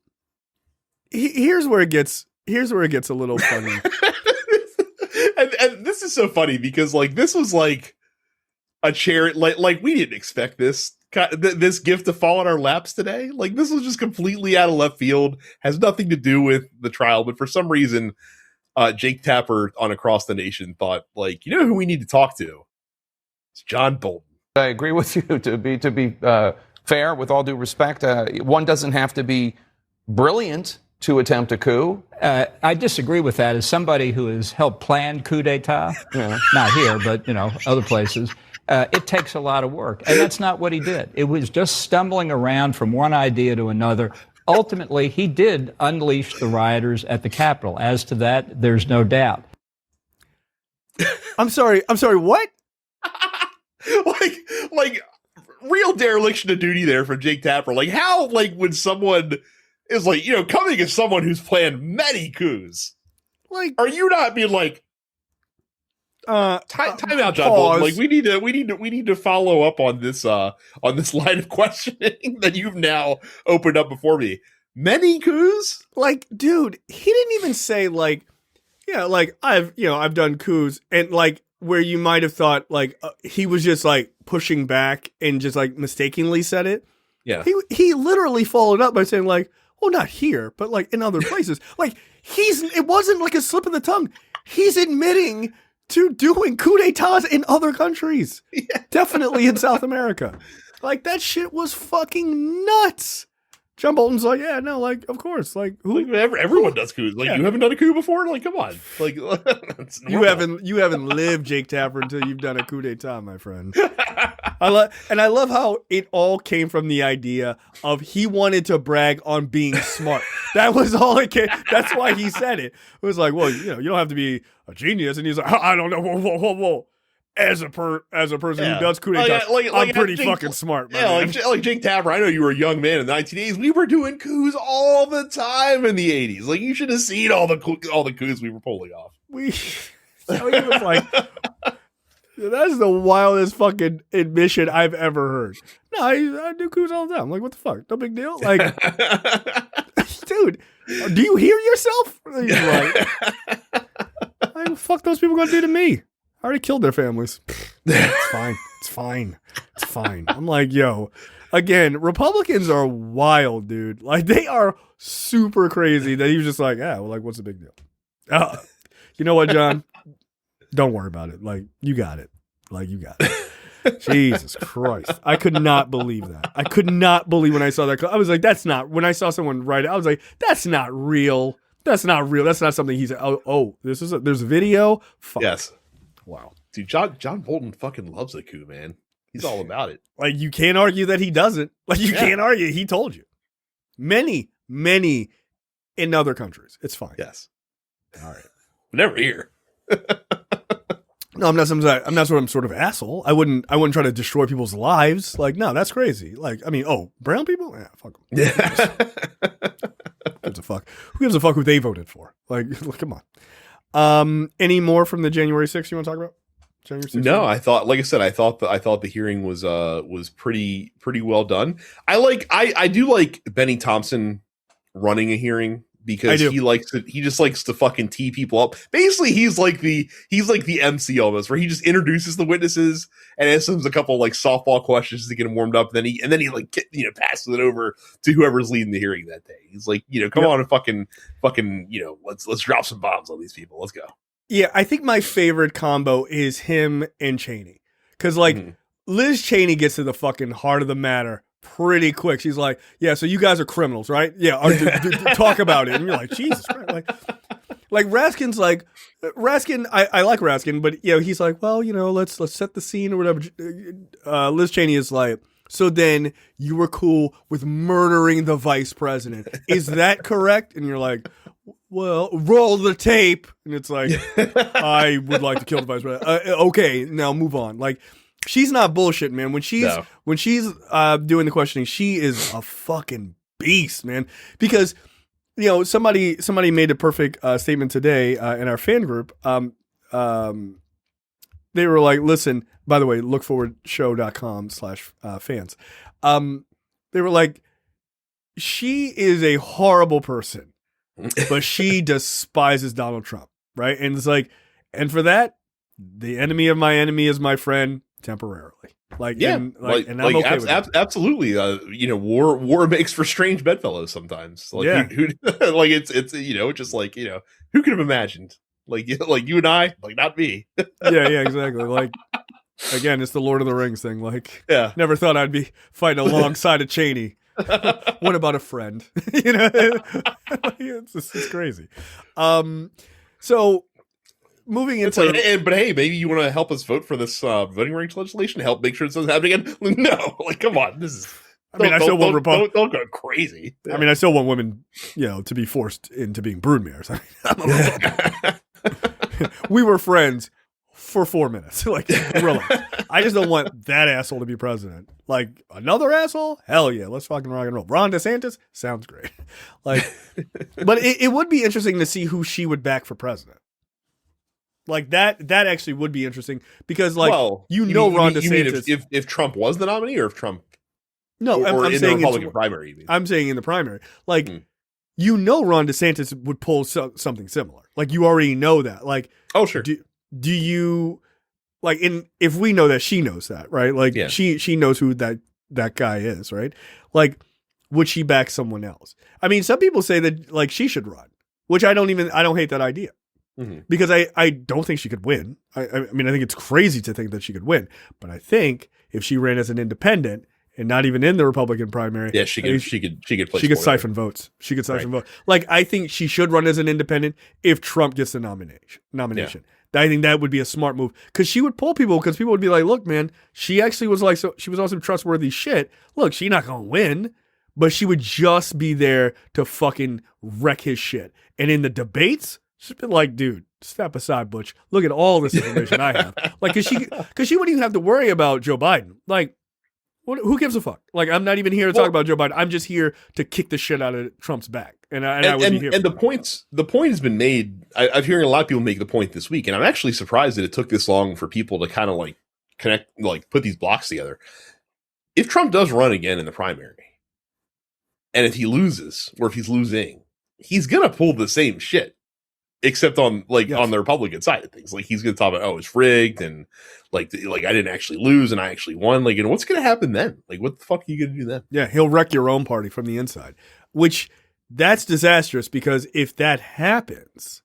here's where it gets a little funny. and this is so funny because like this was like a chair, like we didn't expect this gift to fall on our laps today. Like this was just completely out of left field, has nothing to do with the trial, but for some reason Jake Tapper on Across the Nation thought, like, who we need to talk to? It's John Bolton. I agree with you. To be fair, with all due respect, one doesn't have to be brilliant to attempt a coup. I disagree with that. As somebody who has helped plan coup d'etat, not here, but other places, it takes a lot of work, and that's not what he did. It was just stumbling around from one idea to another. Ultimately, he did unleash the rioters at the Capitol. As to that, there's no doubt. I'm sorry, what? like real dereliction of duty there from Jake Tapper. Like how, like when someone is like, coming as someone who's planned many coups, like, are you not being like, time out, John Bolton. Like we need to follow up on this line of questioning that you've now opened up before me. Many coups? Like, dude, he didn't even say like, like I've done coups, and like where you might have thought like he was just like pushing back and just like mistakenly said it. Yeah. He literally followed up by saying like, well, not here, but like in other places. Like it wasn't like a slip of the tongue. He's admitting to doing coup d'etats in other countries. Yeah. Definitely in South America. Like that shit was fucking nuts. John Bolton's like, yeah, no, like, of course, like, everyone does coups. Like, you haven't done a coup before? Like, come on, like, you haven't lived, Jake Tapper, until you've done a coup d'état, my friend. I love how it all came from the idea of he wanted to brag on being smart. That was all it came. That's why he said it. It was like, well, you don't have to be a genius, and he's like, I don't know, whoa. as a person Yeah. who does coup d'etats, I'm pretty Jake, fucking smart. Yeah, like Jake Tapper. I know you were a young man in the 1980s. We were doing coups all the time in the 80s. Like you should have seen all the coups we were pulling off. So he was like, that's the wildest fucking admission I've ever heard. No, I do coups all the time. I'm like, what the fuck? No big deal. Like, dude, do you hear yourself? He's like, what the fuck those people gonna do to me? I already killed their families. It's fine. It's fine. It's fine. I'm like, yo, again, Republicans are wild, dude. Like, they are super crazy that he was just like, yeah, well, like, what's the big deal? You know what, John? Don't worry about it. Like, you got it. Like, you got it. Jesus Christ. I could not believe that. I could not believe when I saw that. I was like, that's not, when I saw someone write it, I was like, that's not real. That's not real. That's not something he said. There's a video. Fuck. Yes. Wow. Dude, John Bolton fucking loves a coup, man. He's all about it. Like, you can't argue that he doesn't. Like, you can't argue. He told you. Many in other countries. It's fine. Yes. All right. Never here. No, I'm not some sort of asshole. I wouldn't try to destroy people's lives. Like, no, that's crazy. Like, I mean, brown people? Yeah, fuck them. Yeah. Who gives a fuck? Who gives a fuck who they voted for? Like, come on. Any more from the January 6th you want to talk about? January 6th? No, I thought the hearing was pretty well done. I do like Benny Thompson running a hearing because he just likes to fucking tee people up. Basically, he's like the MC almost, where he just introduces the witnesses and asks them a couple like softball questions to get them warmed up, and then he like passes it over to whoever's leading the hearing that day. He's like, come on and fucking let's drop some bombs on these people. Let's go. Yeah, I think my favorite combo is him and Cheney. Because, like, Liz Cheney gets to the fucking heart of the matter pretty quick. She's like, yeah, so you guys are criminals, right? Yeah, talk about it. And you're like, Jesus Christ. Like Raskin's like, I like Raskin, but, he's like, well, let's set the scene or whatever. Liz Cheney is like, so then you were cool with murdering the vice president. Is that correct? And you're like, well, roll the tape. And it's like, I would like to kill the vice president. Okay, now move on. Like, she's not bullshit, man. When she's doing the questioning, she is a fucking beast, man. Because, somebody made a perfect statement today in our fan group. They were like, listen, by the way, lookforwardshow.com/fans. They were like, she is a horrible person, but she despises Donald Trump, right? And it's like, and for that, the enemy of my enemy is my friend temporarily. Like, yeah, and I'm okay with that. Absolutely. War makes for strange bedfellows sometimes. Like, yeah. Like it's just like, who could have imagined? Like you and I, like not me. yeah, exactly. Like, again, it's the Lord of the Rings thing. Like, yeah, never thought I'd be fighting alongside of Cheney. What about a friend? It's crazy. So moving into, but hey, maybe you want to help us vote for this voting rights legislation, help make sure it doesn't happen again. No, like, come on, this is. I still want Republicans. Don't go crazy. Yeah. I mean, I still want women, to be forced into being broodmares. I'm a Republican. We were friends for 4 minutes. Like, relax. I just don't want that asshole to be president. Like, another asshole? Hell yeah, let's fucking rock and roll. Ron DeSantis? Sounds great. Like, but it would be interesting to see who she would back for president. Like, that actually would be interesting because, like, Ron DeSantis. If Trump was the nominee or if Trump. No, I'm saying the Republican primary. You mean? I'm saying in the primary. Like, Ron DeSantis would pull something similar. Like, you already know that. Like, oh, sure. Do you, like, if we know that she knows that, right? Like, she knows who that guy is, right? Like, would she back someone else? I mean, some people say that, like, she should run, which I don't hate that idea. Because I don't think she could win. I mean, I think it's crazy to think that she could win. But I think if she ran as an independent and not even in the Republican primary, she could siphon votes. She could siphon votes. Like, I think she should run as an independent if Trump gets the nomination. Yeah. I think that would be a smart move because she would pull people because people would be like, look, man, she actually was like, so she was also trustworthy shit. Look, she's not going to win, but she would just be there to fucking wreck his shit. And in the debates, she's been like, dude, step aside, Butch. Look at all this information I have. Like, because she wouldn't even have to worry about Joe Biden. Like, who gives a fuck? Like, I'm not even here to talk about Joe Biden. I'm just here to kick the shit out of Trump's back. And I would be here. And the point has been made. I'm hearing a lot of people make the point this week, and I'm actually surprised that it took this long for people to kind of like connect, like put these blocks together. If Trump does run again in the primary, and if he loses or if he's losing, he's gonna pull the same shit, except on on the Republican side of things. Like, he's gonna talk about, oh, it's rigged, and like I didn't actually lose and I actually won. Like, and what's gonna happen then? Like, what the fuck are you gonna do then? Yeah, he'll wreck your own party from the inside, which that's disastrous, because if that happens,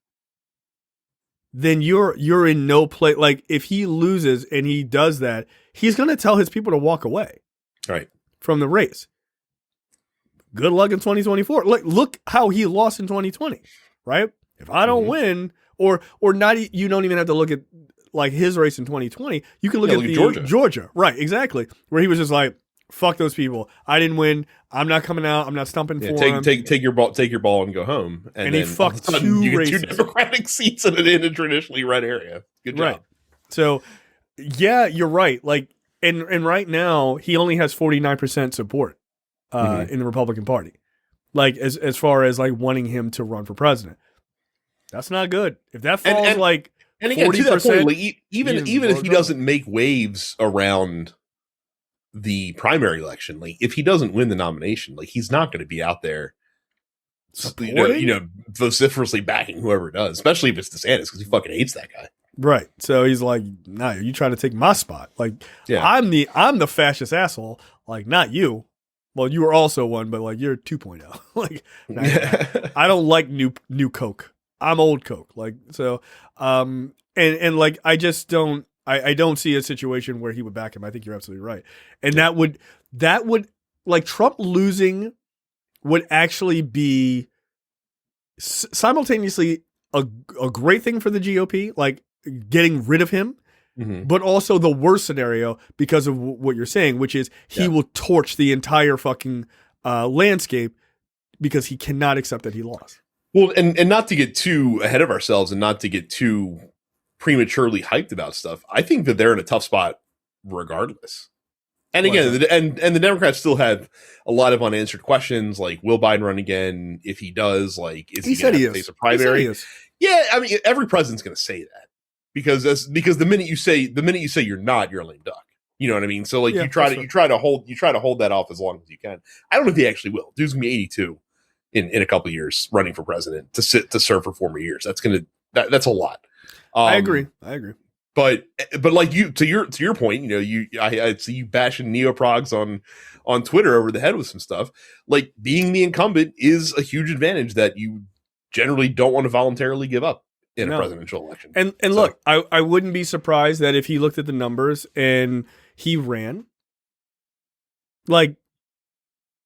then you're in no place. Like, if he loses and he does that, he's gonna tell his people to walk away, right, from the race. Good luck in 2024. Look how he lost in 2020, right? If I don't win, or not, you don't even have to look at like his race in 2020. You can look at Georgia, right? Exactly, where he was just like, "Fuck those people. I didn't win. I'm not coming out. I'm not stumping for them. Take your ball and go home." And he fucked two races. Two Democratic seats in a traditionally red area. Good job. Right. So, yeah, you're right. Like, and right now he only has 49% support in the Republican Party. Like, as far as like wanting him to run for president. That's not good. If that falls and again, 40%, to that point, like, even if he doesn't make waves around the primary election, like if he doesn't win the nomination, like he's not going to be out there, vociferously backing whoever does, especially if it's DeSantis, because he fucking hates that guy. Right. So he's like, "Nah, you trying to take my spot? Like, I'm the fascist asshole. Like, not you. Well, you were also one, but like you're 2.0. Like, I don't like new Coke. I'm old Coke." Like, so, and like, I just don't. I don't see a situation where he would back him. I think you're absolutely right. And that would like Trump losing would actually be simultaneously a great thing for the GOP, like getting rid of him, but also the worst scenario because of what you're saying, which is he will torch the entire fucking landscape because he cannot accept that he lost. Well, and not to get too ahead of ourselves and not to get too prematurely hyped about stuff, I think that they're in a tough spot regardless. And again, and the Democrats still have a lot of unanswered questions, like, will Biden run again? If he does, like, is he going to face a primary? Yeah, I mean, every president's going to say that because the minute you say you're not, you're a lame duck. You know what I mean? So like, you try to hold that off as long as you can. I don't know if he actually will. Dude's gonna be 82 in a couple of years running for president to serve for 4 more years. That's a lot. I agree. But like, you to your point, I see you bashing neoprogs on Twitter over the head with some stuff. Like, being the incumbent is a huge advantage that you generally don't want to voluntarily give up in a presidential election. And look, I wouldn't be surprised that if he looked at the numbers and he ran, like,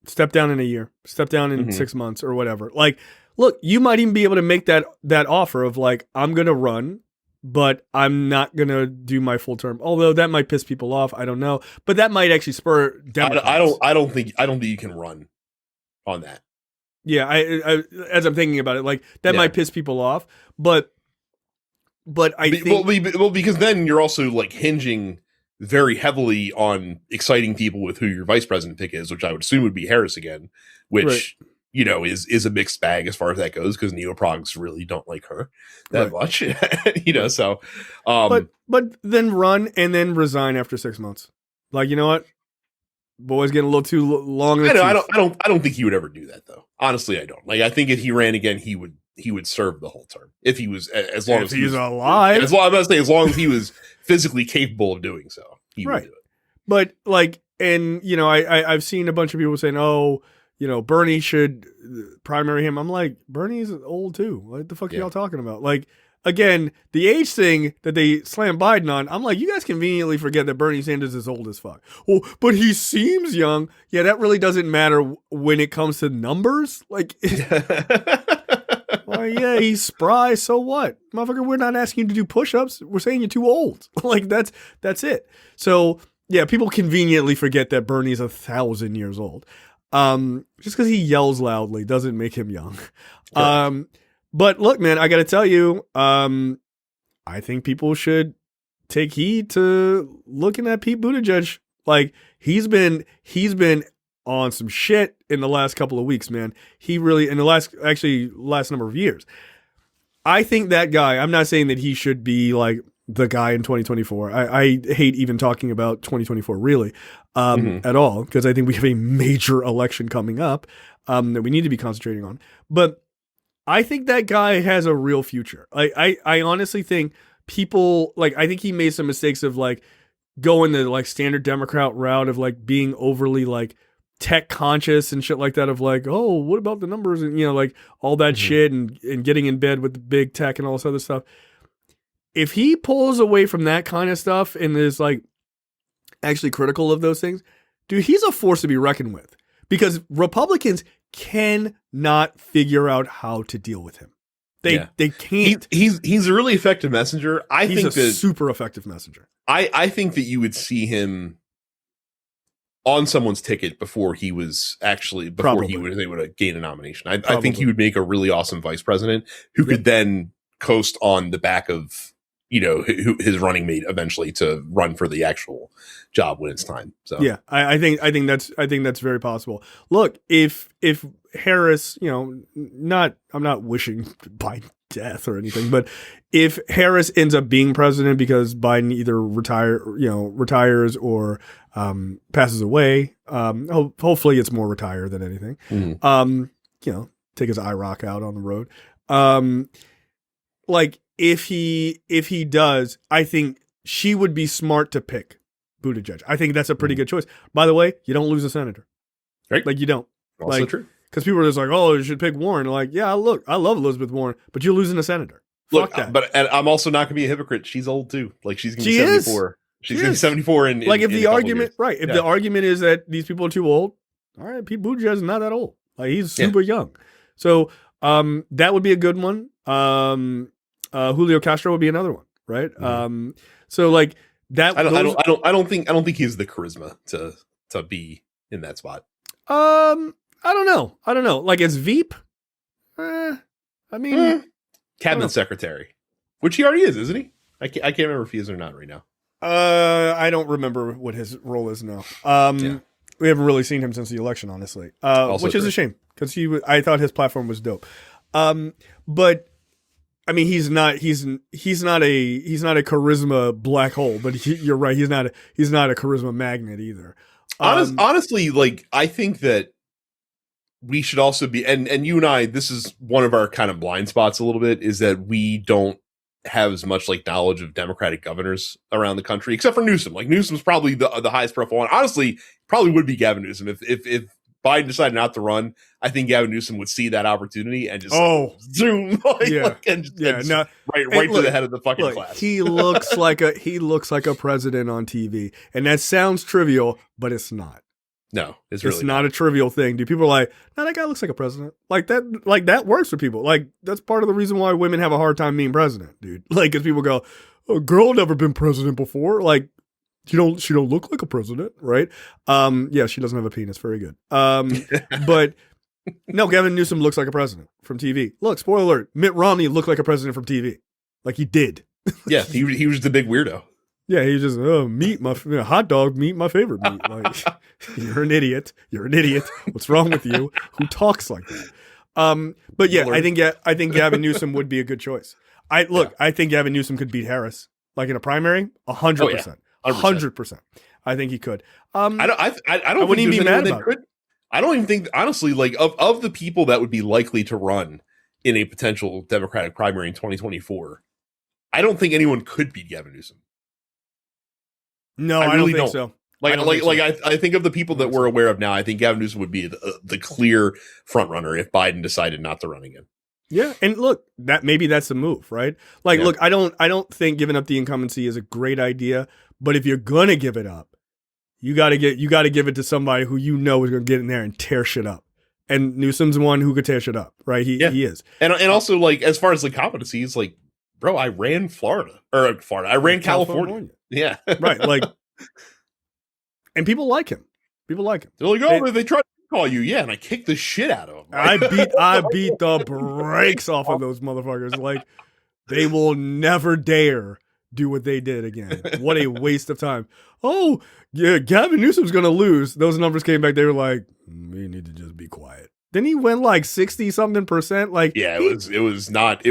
step down in a year, step down in 6 months or whatever. Like, look, you might even be able to make that offer of like, I'm going to run, but I'm not going to do my full term. Although that might piss people off. I don't know. But that might actually spur Democrats. I don't think you can run on that. Yeah. I as I'm thinking about it, like, that might piss people off, but I think. Well, because then you're also like hinging very heavily on exciting people with who your vice president pick is, which I would assume would be Harris again, which, is a mixed bag as far as that goes, because neoprogs really don't like her that much, so. But then run and then resign after 6 months. Like, you know what? Boy's getting a little too long. I don't think he would ever do that, though. Honestly, I don't. Like, I think if he ran again, he would serve the whole term if he was as long as he's alive. As long as he was physically capable of doing so, he would do it. But like, and I've seen a bunch of people saying, "Oh, Bernie should primary him." I'm like, Bernie's old too. What the fuck are y'all talking about? Like, again, the age thing that they slam Biden on, I'm like, you guys conveniently forget that Bernie Sanders is old as fuck. Well, but he seems young. Yeah, that really doesn't matter when it comes to numbers. Like, well, yeah, he's spry. So what, motherfucker? We're not asking you to do push-ups. We're saying you're too old. Like, that's it. So yeah, people conveniently forget that Bernie's 1,000 years old. Just because he yells loudly doesn't make him young. But look, man, I got to tell you, I think people should take heed to looking at Pete Buttigieg. Like he's been on some shit in the last couple of weeks, man. He really in the last number of years. I think that guy. I'm not saying that he should be like the guy in 2024. I hate even talking about 2024 really at all because I think we have a major election coming up that we need to be concentrating on. But I think that guy has a real future. Like I honestly think people like I think he made some mistakes of like going the like standard Democrat route of like being overly like tech conscious and shit like that of like, oh, what about the numbers and like all that shit and getting in bed with the big tech and all this other stuff. If he pulls away from that kind of stuff and is like actually critical of those things, dude, he's a force to be reckoned with because Republicans cannot figure out how to deal with him. They can't. He's a really effective messenger. He's a super effective messenger. I think that you would see him on someone's ticket before he was actually he was able to gain a nomination. I think he would make a really awesome vice president who could then coast on the back of his running mate eventually to run for the actual job when it's time. So yeah, I think that's very possible. Look, if Harris, I'm not wishing Biden death or anything, but if Harris ends up being president because Biden either retires or passes away, hopefully it's more retire than anything. Take his IROC out on the road. Like if he does, I think she would be smart to pick Buttigieg. I think that's a pretty good choice. By the way, you don't lose a senator, right? Like you don't. Also true. Because people are just like, oh, you should pick Warren. Like, yeah, look, I love Elizabeth Warren, but you're losing a senator. Fuck that. But I'm also not going to be a hypocrite. She's old too. Like she's going to be 74. She's going to be 74 in like if in the argument right, if the argument is that these people are too old, all right, Pete Buttigieg is not that old. Like he's super young. So that would be a good one. Julio Castro would be another one, right? So like that. I don't think he has the charisma to be in that spot. I don't know. Like as Veep, I mean, cabinet secretary, which he already is, isn't he? I can't remember if he is or not right now. I don't remember what his role is now. We haven't really seen him since the election, honestly. Which is a shame because I thought his platform was dope. But I mean, he's not a charisma black hole. But you're right, he's not a charisma magnet either. Honestly, like I think that we should also be, and you and I, this is one of our kind of blind spots a little bit, is that we don't have as much like knowledge of Democratic governors around the country, except for Newsom. Like Newsom's probably the highest profile one. Honestly, probably would be Gavin Newsom if Biden decided not to run. I think Gavin Newsom would see that opportunity and just zoom, right to the head of the fucking class. He looks like a president on TV, and that sounds trivial, but it's not. No, it's not a trivial thing. Dude, people are like, no, that guy looks like a president. Like that works for people. Like that's part of the reason why women have a hard time being president, dude. Like, because people go, a girl never been president before. Like, she don't look like a president, right? Yeah, she doesn't have a penis. Very good. But no, Gavin Newsom looks like a president from TV. Look, spoiler alert: Mitt Romney looked like a president from TV. Like he did. Yeah, he was the big weirdo. Yeah, he just hot dog meat, my favorite meat. Like, you're an idiot. What's wrong with you? Who talks like that? But yeah, I think Gavin Newsom would be a good choice. I think Gavin Newsom could beat Harris, like in a primary, 100%, 100%. I think he could. I wouldn't even be mad about it. I don't even think, honestly, like of the people that would be likely to run in a potential Democratic primary in 2024, I don't think anyone could beat Gavin Newsom. No, I really don't think so. I think of the people that we're aware of now, I think Gavin Newsom would be the clear front runner if Biden decided not to run again. Yeah, and look, maybe that's the move, right? Like, look, I don't think giving up the incumbency is a great idea, but if you're gonna give it up, you gotta give it to somebody who you know is gonna get in there and tear shit up. And Newsom's one who could tear shit up, right? He is. And also, like, as far as the competency, he's like, bro, I ran I ran California. Yeah. Right. Like, and people like him. They're like, oh, they tried to call you, yeah, and I kicked the shit out of him. I beat the brakes off of those motherfuckers. Like, they will never dare do what they did again. What a waste of time. Oh, yeah, Gavin Newsom's going to lose. Those numbers came back. They were like, we need to just be quiet. Then he went like 60-something%. Like, yeah, it was not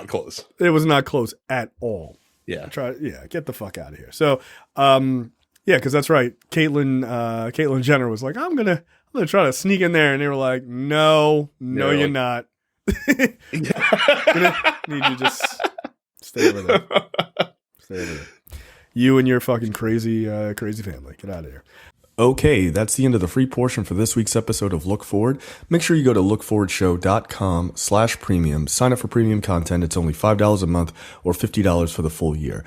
close. It was not close at all. Yeah. Get the fuck out of here. So, yeah, because that's right. Caitlyn Jenner was like, I'm gonna try to sneak in there, and they were like, no, you're not. Need you just stay over there. Stay over there. You and your fucking crazy family. Get out of here. Okay, that's the end of the free portion for this week's episode of Look Forward. Make sure you go to lookforwardshow.com/premium. Sign up for premium content. It's only $5 a month or $50 for the full year.